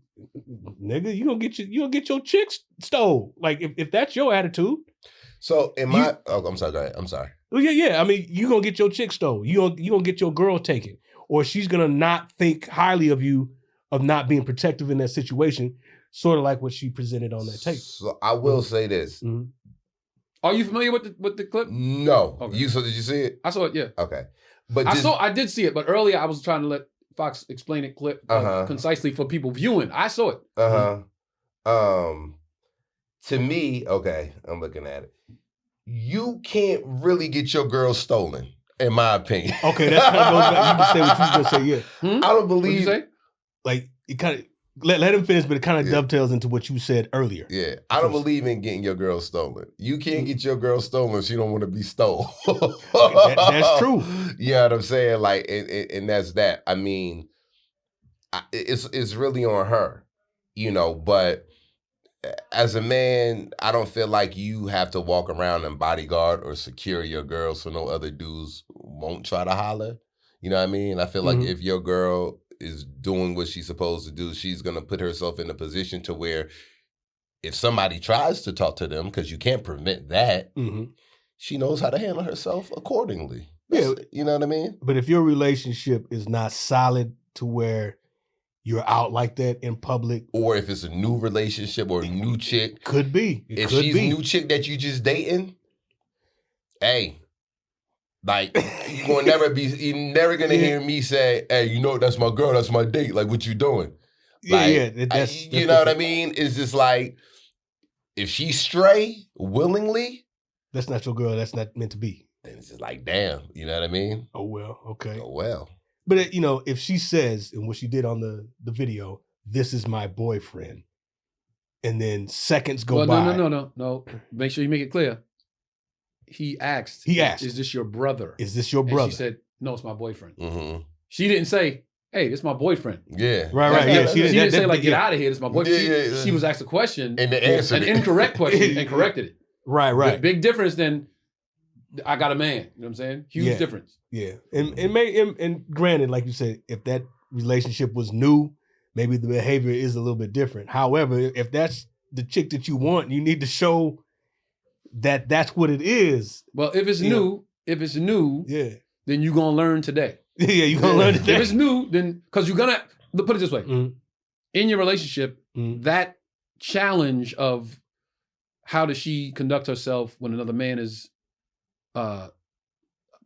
Speaker 4: nigga, you gonna get your chick stole. Like if that's your attitude.
Speaker 5: So I'm sorry, go ahead. I'm sorry.
Speaker 4: Well, yeah. I mean, you gonna get your chick stole. You gonna get your girl taken, or she's gonna not think highly of you, of not being protective in that situation, sort of like what she presented on that tape.
Speaker 5: So I will say this.
Speaker 3: Are you familiar with the clip?
Speaker 5: No. Okay. Did you see it?
Speaker 3: I saw it, yeah.
Speaker 5: Okay.
Speaker 3: I did see it, but earlier I was trying to let Fox explain it concisely for people viewing. I saw it.
Speaker 5: To me, okay, I'm looking at it. You can't really get your girl stolen, in my opinion.
Speaker 4: Okay, that's kind of goes back. You can say what you just say. Yeah,
Speaker 5: I don't believe.
Speaker 3: What'd you say?
Speaker 4: Like it kind of let him finish, but it kind of dovetails into what you said earlier.
Speaker 5: Yeah, I don't believe in getting your girl stolen. You can't get your girl stolen. She don't want to be stolen.
Speaker 4: That's true.
Speaker 5: You know what I'm saying? Like, and that's that. I mean, it's really on her, you know. But as a man, I don't feel like you have to walk around and bodyguard or secure your girl so no other dudes won't try to holler. You know what I mean? I feel like if your girl is doing what she's supposed to do, she's going to put herself in a position to where if somebody tries to talk to them, because you can't prevent that, she knows how to handle herself accordingly. You know what I mean?
Speaker 4: But if your relationship is not solid to where you're out like that in public.
Speaker 5: Or if it's a new relationship or a new chick.
Speaker 4: Could be.
Speaker 5: If she's a new chick that you just dating, hey, like you're never gonna hear me say, hey, you know, that's my girl, that's my date. Like, what you doing? Like, that's you know what I mean? It's just like, if she stray willingly,
Speaker 4: that's not your girl, that's not meant to be.
Speaker 5: And it's just like, damn, you know what I mean?
Speaker 4: Oh, well, okay.
Speaker 5: Oh, well.
Speaker 4: But, you know, if she says, and what she did on the video, this is my boyfriend, and then seconds go by.
Speaker 3: No. Make sure you make it clear. He asked, is this your brother?
Speaker 4: Is this your brother?
Speaker 3: And she said, no, it's my boyfriend. She didn't say, hey, this is my boyfriend.
Speaker 5: Yeah.
Speaker 4: Right. Yeah.
Speaker 3: She didn't say, like, get out of here, this is my boyfriend. She was asked a question,
Speaker 5: and the answer
Speaker 3: an incorrect question, and corrected it.
Speaker 4: Right.
Speaker 3: Big difference than, I got a man. You know what I'm saying? Huge difference.
Speaker 4: Yeah. And granted, like you said, if that relationship was new, maybe the behavior is a little bit different. However, if that's the chick that you want, you need to show that that's what it is.
Speaker 3: Well, if it's new, then you're going to learn today.
Speaker 4: Yeah, you're going to learn today.
Speaker 3: If it's new, then, because you're going to, put it this way, in your relationship, that challenge of how does she conduct herself when another man is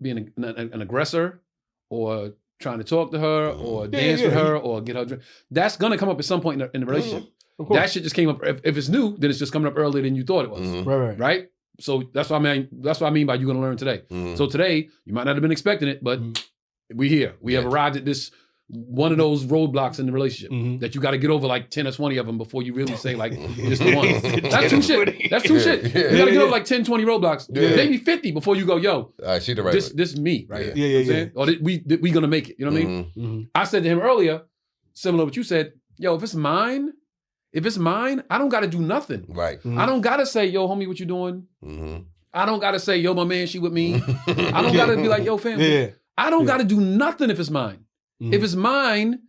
Speaker 3: being an aggressor or trying to talk to her or dance with her or get her drink, that's going to come up at some point in the relationship. That shit just came up. If it's new, then it's just coming up earlier than you thought it was. Right? So that's what I mean by you're going to learn today. So today, you might not have been expecting it, but we here. We have arrived at this one of those roadblocks in the relationship that you got to get over like 10 or 20 of them before you really say like, this the one. That's too shit. That's too shit. You got to get over like 10, 20 roadblocks. Maybe 50 before you go, yo,
Speaker 5: she the right
Speaker 3: this is me right
Speaker 5: here.
Speaker 3: Yeah. Or we going to make it. You know what I mean? I said to him earlier, similar to what you said, yo, if it's mine, I don't got to do nothing.
Speaker 5: Right.
Speaker 3: I don't got to say, yo, homie, what you doing? I don't got to say, yo, my man, she with me. I don't got to be like, yo, fam. I don't got to do nothing if it's mine. If it's mine,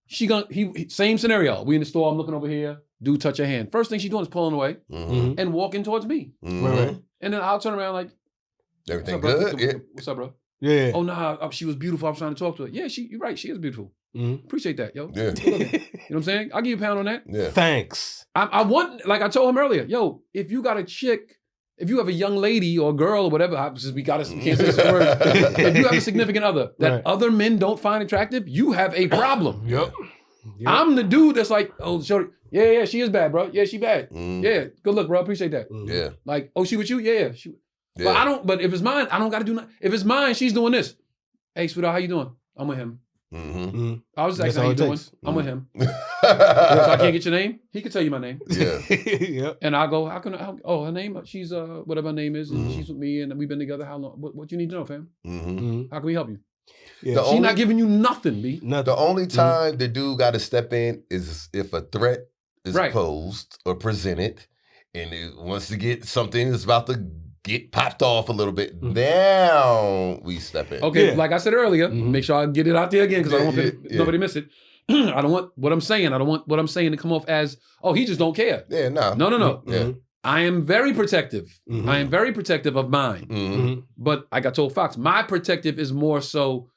Speaker 3: same scenario. We in the store, I'm looking over here, dude touch her hand. First thing she's doing is pulling away and walking towards me. And then I'll turn around like,
Speaker 5: everything good?
Speaker 3: What's up, bro?
Speaker 4: Yeah.
Speaker 3: Oh, nah, she was beautiful. I was trying to talk to her. Yeah, you're right. She is beautiful. Appreciate that, yo.
Speaker 5: Yeah.
Speaker 3: You know what I'm saying? I'll give you a pound on that.
Speaker 5: Yeah.
Speaker 4: Thanks.
Speaker 3: I want, like I told him earlier, yo, if you got a chick, if you have a young lady or a girl or whatever, can't say this word. If you have a significant other that other men don't find attractive, you have a problem.
Speaker 4: Yep.
Speaker 3: I'm the dude that's like, oh, shorty, yeah, she is bad, bro. Yeah, she bad. Yeah, good look, bro. Appreciate that.
Speaker 5: Yeah.
Speaker 3: Like, oh, she with you? Yeah. But but if it's mine, I don't got to do nothing. If it's mine, she's doing this. Hey, sweetheart, how you doing? I'm with him. I was just asking how you doing. I'm with him. So I can't get your name? He could tell you my name.
Speaker 5: Yeah.
Speaker 3: And I go, her name? She's whatever her name is, and she's with me, and we've been together how long? What you need to know, fam? How can we help you? Yeah. She's not giving you nothing, B.
Speaker 5: The only time the dude got to step in is if a threat is posed or presented, and it wants to get something that's about to get popped off a little bit. Now we step in.
Speaker 3: Okay, like I said earlier, make sure I get it out there again because I don't want nobody to miss it. I don't want what I'm saying. I don't want what I'm saying to come off as, oh, he just don't care.
Speaker 5: Yeah, no.
Speaker 3: No.
Speaker 5: Yeah.
Speaker 3: I am very protective. I am very protective of mine. But like I told Fox, my protective is more so,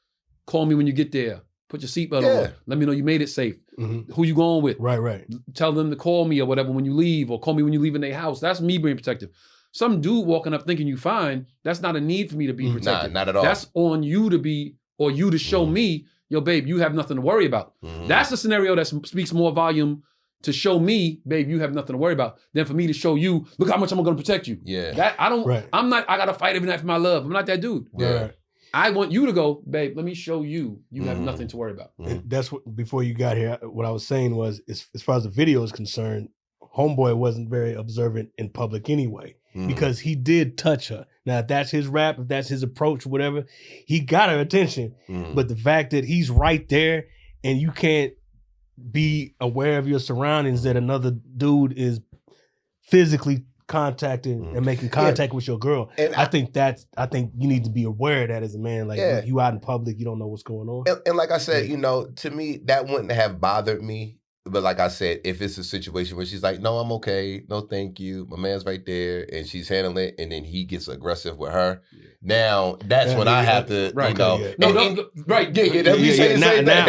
Speaker 3: call me when you get there. Put your seatbelt on. Let me know you made it safe. Who you going with?
Speaker 4: Right.
Speaker 3: Tell them to call me or whatever when you leave, or call me when you leave in their house. That's me being protective. Some dude walking up thinking you fine, that's not a need for me to be protective.
Speaker 5: Nah, not at all.
Speaker 3: That's on you to be, or you to show me, yo, babe, you have nothing to worry about. That's a scenario that speaks more volume to show me, babe, you have nothing to worry about, than for me to show you, look how much I'm going to protect you.
Speaker 5: Yeah.
Speaker 3: That I don't. Right. I'm not. I got to fight every night for my love. I'm not that dude.
Speaker 5: Yeah. Right.
Speaker 3: I want you to go, babe. Let me show you. You have nothing to worry about.
Speaker 4: That's what. Before you got here, what I was saying was, as far as the video is concerned, homeboy wasn't very observant in public anyway, because he did touch her. Now, if that's his rap, if that's his approach, whatever, he got her attention. But the fact that he's right there and you can't be aware of your surroundings, that another dude is physically contacting and making contact with your girl. And I think you need to be aware of that as a man. Like, you out in public, you don't know what's going on.
Speaker 5: And like I said, you know, to me, that wouldn't have bothered me. But like I said, if it's a situation where she's like, no, I'm okay. No, thank you. My man's right there. And she's handling it. And then he gets aggressive with her. Now, that's when I have to, you know.
Speaker 3: Right.
Speaker 5: We say the same thing.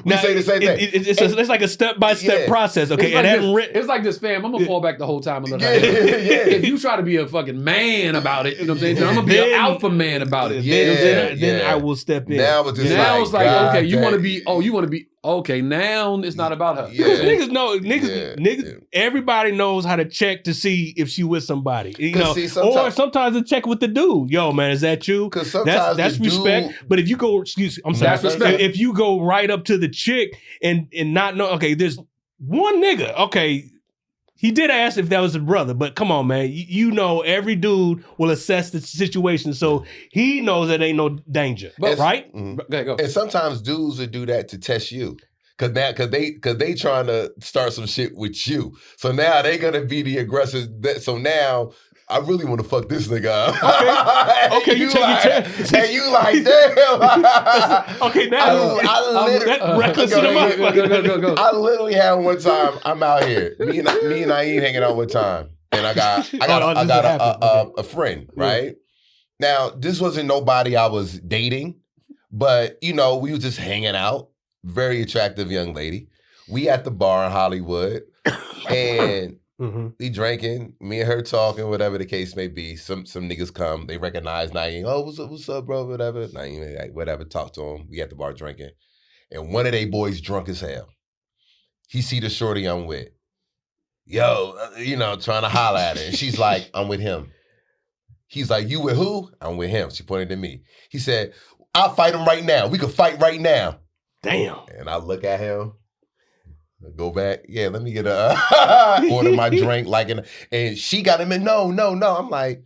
Speaker 5: We say the same thing.
Speaker 4: It's like a step-by-step process. Okay.
Speaker 3: It's like this, fam. I'm going to fall back the whole time. If you try to be a fucking man about it, you know what I'm saying? I'm going to be an alpha man about it.
Speaker 4: Then I will step in.
Speaker 5: Now it's like,
Speaker 3: okay, you want to be, okay, now it's not about her.
Speaker 4: Yeah. Niggas know, niggas. Everybody knows how to check to see if she with somebody, you know. Or sometimes to check with the dude. Yo, man, is that you?
Speaker 5: Because sometimes
Speaker 4: that's respect. But if you go, I'm sorry,
Speaker 3: that's respect.
Speaker 4: If you go right up to the chick and not know, okay, there's one nigga. Okay, he did ask if that was a brother, but come on, man, you know every dude will assess the situation, so he knows that ain't no danger, right?
Speaker 3: Okay, go.
Speaker 5: And sometimes dudes will do that to test you. Cause they trying to start some shit with you. So now they gonna be the aggressor. So now I really want to fuck this nigga up.
Speaker 4: Okay, you take your chance.
Speaker 5: And you like, damn.
Speaker 4: Okay, now
Speaker 5: I literally had one time. I'm out here. Me and Naeem hanging out one time, and I got a friend, right? Now this wasn't nobody I was dating, but you know we was just hanging out. Very attractive young lady. We at the bar in Hollywood, and we drinking. Me and her talking, whatever the case may be. Some niggas come. They recognize Naeem. Oh, what's up, bro? Whatever. Naeem, like, whatever. Talk to him. We at the bar drinking, and one of they boys drunk as hell. He see the shorty I'm with. Yo, you know, trying to holler at her, and she's like, I'm with him. He's like, you with who? I'm with him. She pointed to me. He said, I'll fight him right now. We could fight right now.
Speaker 4: Damn.
Speaker 5: And I look at him, go back. Yeah, let me get order my drink. And she got him in. No. I'm like,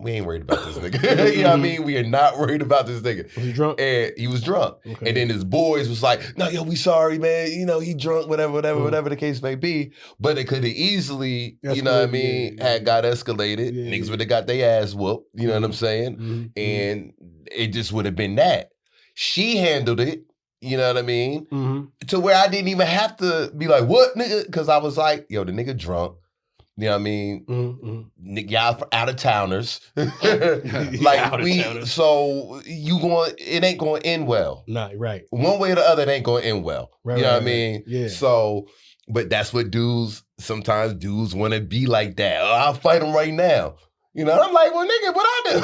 Speaker 5: we ain't worried about this nigga. You know what I mean? We are not worried about this nigga.
Speaker 4: Was he drunk?
Speaker 5: And he was drunk. Okay. And then his boys was like, no, yo, we sorry, man. You know, he drunk, whatever the case may be. But it could have easily, you know what I mean, had got escalated. Niggas would have got their ass whooped. You know what I'm saying? And it just would have been that. She handled it. You know what I mean? To where I didn't even have to be like, what, nigga? Because I was like, yo, the nigga drunk. You know what I mean? Y'all out of towners. So it ain't going to end well.
Speaker 4: Nah, right.
Speaker 5: One way or the other, it ain't going to end well.
Speaker 4: Right,
Speaker 5: you know what I mean?
Speaker 4: Yeah.
Speaker 5: So, but that's what sometimes dudes want to be like that. Oh, I'll fight him right now. You know, I'm like, well, nigga, what I do?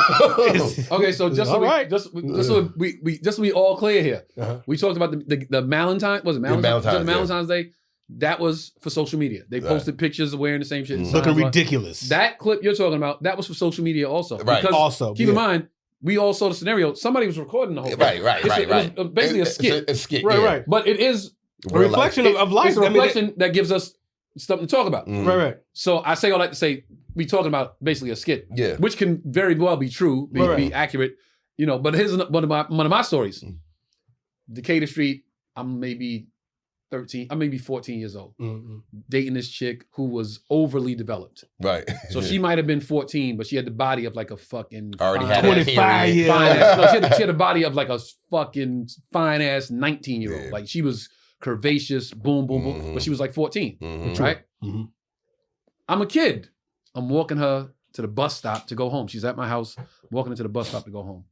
Speaker 3: Okay, so just so we all clear here. We talked about the Valentine. Was it Valentine's Day? That was for social media. They posted pictures of wearing the same shit.
Speaker 4: Looking ridiculous.
Speaker 3: That clip you're talking about, that was for social media also.
Speaker 5: Right.
Speaker 3: Because
Speaker 4: also,
Speaker 3: keep in mind, we all saw the scenario. Somebody was recording the whole thing.
Speaker 5: Right.
Speaker 3: It was basically a skit.
Speaker 5: It's a skit.
Speaker 4: Right.
Speaker 3: But it is
Speaker 4: a reflection of life.
Speaker 3: It's a reflection that gives us something to talk about.
Speaker 4: Right.
Speaker 3: So I say all that to say, we talking about basically a skit, which can very well be true, be accurate, you know. But here's one of my stories. Decatur Street. I'm maybe 14 years old, dating this chick who was overly developed.
Speaker 5: Right.
Speaker 3: So she might have been 14, but she had the body of like a fucking
Speaker 5: already had
Speaker 4: 25 years.
Speaker 3: No, she had the body of like a fucking fine ass 19-year-old. Like she was curvaceous, boom, but she was like 14, right? I'm a kid. I'm walking her to the bus stop to go home. She's at my house, walking her to the bus stop to go home.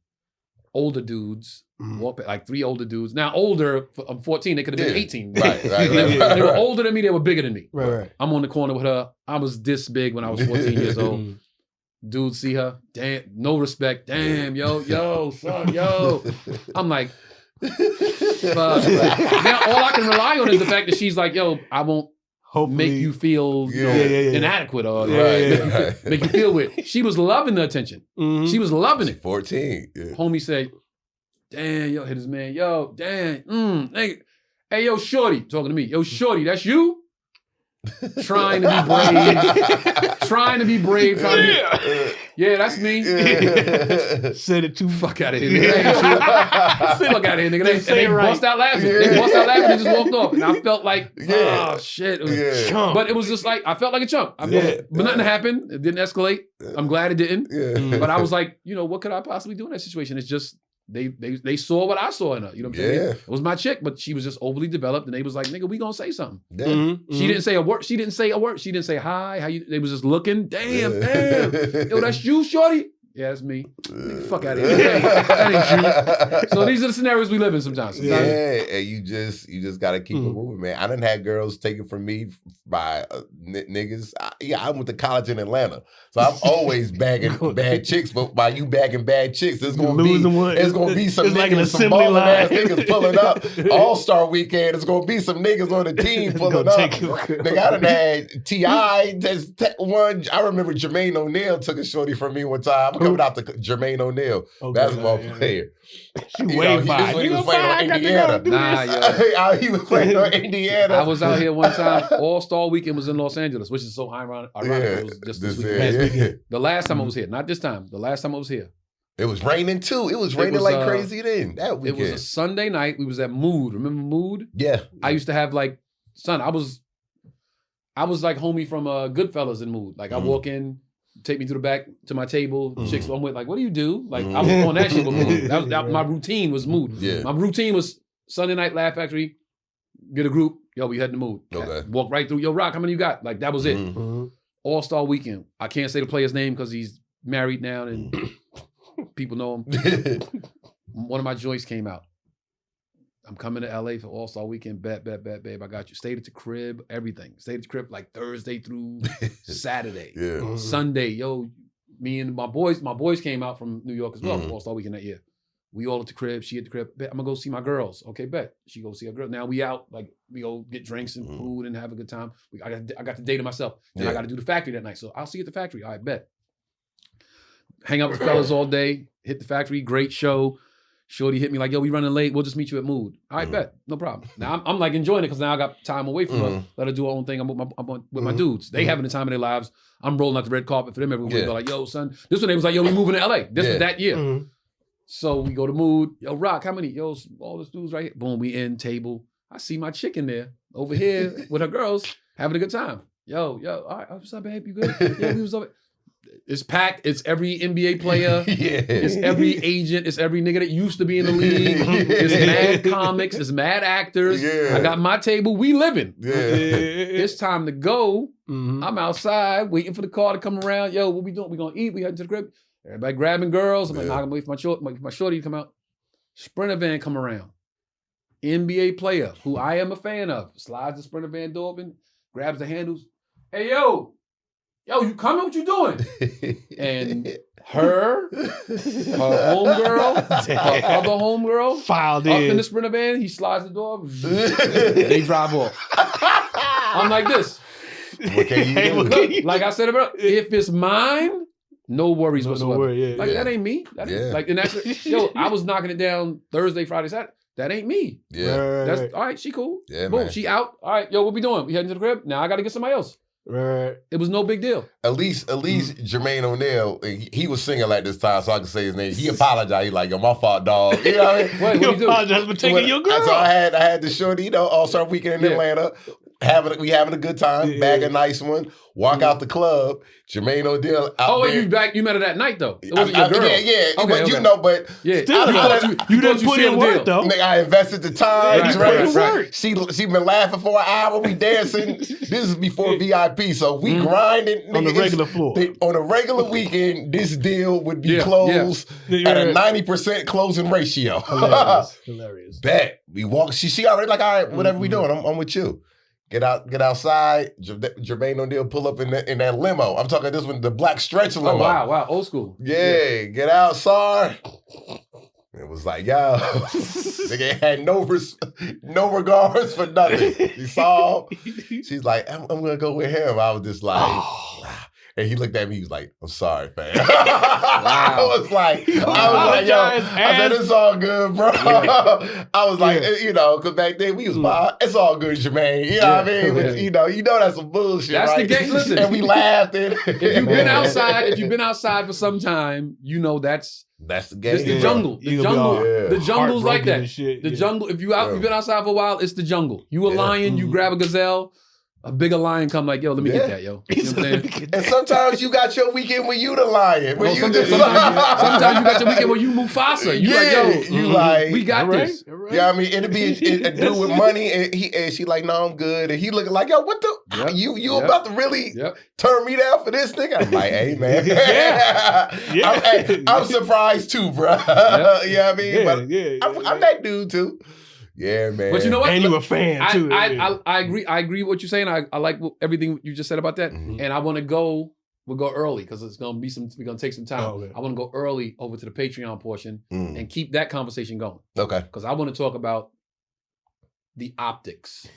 Speaker 3: Older dudes, like 3 older dudes. Now older, I'm 14, they could have been 18.
Speaker 5: Right.
Speaker 3: They were older than me, they were bigger than me.
Speaker 4: Right.
Speaker 3: I'm on the corner with her. I was this big when I was 14 years old. Dudes see her, damn, no respect. Damn, yo, son, yo. I'm like, Now all I can rely on is the fact that she's like, yo, I won't make you feel inadequate or make you feel weird. She was loving the attention. Mm-hmm. She was loving it.
Speaker 5: 14. Yeah.
Speaker 3: Homie said, damn, yo, hit his man. Yo, damn, hey, yo, shorty, talking to me. Yo, shorty, that's you? Trying to be brave. Yeah, that's me.
Speaker 4: Said it too.
Speaker 3: Fuck out of here, nigga. Fuck out of here, nigga. They bust out laughing. They bust out laughing and just walked off. And I felt like, oh shit. But it was just like, I felt like a chump. But nothing happened. It didn't escalate. I'm glad it didn't. But I was like, what could I possibly do in that situation? It's just, they saw what I saw in her. You know what I'm saying? It was my chick, but she was just overly developed, and they was like, "Nigga, we gonna say something." She didn't say a word. She didn't say a word. She didn't say hi. How you? They was just looking. Damn. Yo, that's you, shorty. Yeah, that's me. Nigga, fuck out of here. That ain't you. So these are the scenarios we live in sometimes.
Speaker 5: And you just gotta keep it moving, man. I done had girls taken from me by niggas. I went to college in Atlanta, so I'm always bagging bad chicks. But by you bagging bad chicks, there's gonna be some niggas, like some ballin' ass niggas pulling up. All-Star weekend, there's gonna be some niggas on the team pulling up. Nigga, I done had T.I. There's one. I remember Jermaine O'Neal took a shorty from me one time. Coming out to Jermaine O'Neal, basketball player.
Speaker 4: He waved by.
Speaker 5: He was playing on Indiana. He was playing on Indiana.
Speaker 3: I was out here one time. All-Star weekend was in Los Angeles, which is so ironic. It was just this weekend. The last time I was here, not this time. The last time I was here.
Speaker 5: It was raining too. It was raining like crazy then. That weekend.
Speaker 3: It was a Sunday night. We was at Mood. Remember Mood?
Speaker 5: Yeah.
Speaker 3: I used to have like, I was like homie from Goodfellas in Mood. Like I walk in, take me to the back to my table. Chicks I'm with, like, what do you do? Like I was on that shit with Mood. My routine was Mood. Yeah. My routine was Sunday night Laugh Factory. Get a group. Yo, we head to Mood.
Speaker 5: Okay.
Speaker 3: Walk right through. Yo, Rock, how many you got? Like that was it. All-Star weekend. I can't say the player's name because he's married now and people know him. One of my joints came out. I'm coming to LA for All-Star weekend. Bet, babe. I got you. Stayed at the crib, everything. Stayed at the crib like Thursday through Saturday. Sunday, yo, me and my boys came out from New York as well for All-Star weekend that year. We all at the crib, she at the crib. Bet, I'm gonna go see my girls. Okay, bet. She go see her girl. Now we out, like we go get drinks and food and have a good time. I got the day to myself. Then I got to do the factory that night. So I'll see you at the factory. All right, bet. Hang out with fellas all day. Hit the factory. Great show. Shorty hit me like, yo, we running late. We'll just meet you at Mood. All right, bet. No problem. Now I'm like enjoying it because now I got time away from her. Let her do her own thing. I'm with my dudes. They having the time of their lives. I'm rolling out the red carpet for them every week. They're like, yo, son. This one they was like, yo, we moving to LA. This was that year. So we go to Mood. Yo, Rock, how many? Yo, all those dudes right here. Boom, we in table. I see my chick in there over here with her girls having a good time. Yo, all right, what's up, babe? You good? Yeah, we was up. It's packed. It's every NBA player. It's every agent. It's every nigga that used to be in the league. It's mad comics. It's mad actors. I got my table. We living. It's time to go. I'm outside waiting for the car to come around. Yo, what we doing? We gonna eat? We heading to the crib. Everybody grabbing girls. I'm like, nah, I'm gonna wait for my shorty to come out. Sprinter van come around. NBA player who I am a fan of slides the Sprinter van door open, grabs the handles. Hey, yo, you coming? What you doing? And her homegirl, her other homegirl, filed in. Up in the Sprinter van. He slides the door. They drive off. I'm like this.
Speaker 5: What can you do?
Speaker 3: Like I said about, if it's mine, no worries whatsoever. No worry, that ain't me. That ain't, like, and that's, yo, I was knocking it down Thursday, Friday, Saturday. That ain't me. That's all right. She cool. Boom. Man. She out. All right. Yo, what we doing? We heading to the crib. Now I got to get somebody else. It was no big deal.
Speaker 5: At least Jermaine O'Neal, he was single at this time, so I can say his name. He apologized. He like, yo, my fault, dog. You know what I mean?
Speaker 3: Wait,
Speaker 4: you apologized for taking your girl.
Speaker 5: So I had the shorty, All-Star weekend in Atlanta. We having a good time, bag a nice one, walk out the club. Jermaine O'Neal out there.
Speaker 3: You met her that night though. It wasn't your girl.
Speaker 5: Okay, but you
Speaker 3: didn't
Speaker 4: put in work though.
Speaker 5: Nigga, I invested the time.
Speaker 3: Right.
Speaker 5: She been laughing for an hour. We dancing. This is before VIP, so we grinding
Speaker 4: on the regular floor.
Speaker 5: On a regular weekend, this deal would be closed at a 90% closing ratio.
Speaker 4: Hilarious.
Speaker 5: Bet we walk. She already like, all right, whatever we doing, I'm with you. Get outside. Jermaine O'Neal pull up in that limo. I'm talking this one, the black stretch limo.
Speaker 3: Oh, wow, old school.
Speaker 5: Yeah, get outside. It was like, yo, nigga had no regards for nothing. She saw him. She's like, I'm gonna go with him. I was just like, and he looked at me. He was like, "I'm sorry, fam." I was like, yo, I said, "It's all good, bro." Yeah. I was like, you know, because back then we was it's all good, Jermaine. You know what I mean? But, you know that's some bullshit.
Speaker 3: That's
Speaker 5: right?
Speaker 3: the game. Listen,
Speaker 5: and we laughed.
Speaker 3: If you've been outside for some time, you know that's the game. It's the jungle. The jungle's like that. The jungle. If you've been outside for a while, it's the jungle. You a lion, you grab a gazelle. A bigger lion come like, yo, let me get that, yo. You know what I'm saying?
Speaker 5: And sometimes you got your weekend when you the lion.
Speaker 3: Sometimes you got your weekend when you Mufasa. You like, yo,
Speaker 5: you like,
Speaker 3: we got this.
Speaker 5: Right. Yeah, I mean, it'd be a dude with money, and she like, no, I'm good. And he looking like, yo, what the? You about to really turn me down for this nigga? I'm like, hey, man. I'm surprised too, bro. You know what I mean? But I'm that dude too. Yeah, man.
Speaker 4: But you know what? And you a fan too.
Speaker 3: I agree. I agree with what you're saying. I like everything you just said about that. And I want to go. We'll go early because it's gonna be we're gonna take some time. I want to go early over to the Patreon portion and keep that conversation going.
Speaker 5: Okay.
Speaker 3: Because I want to talk about the optics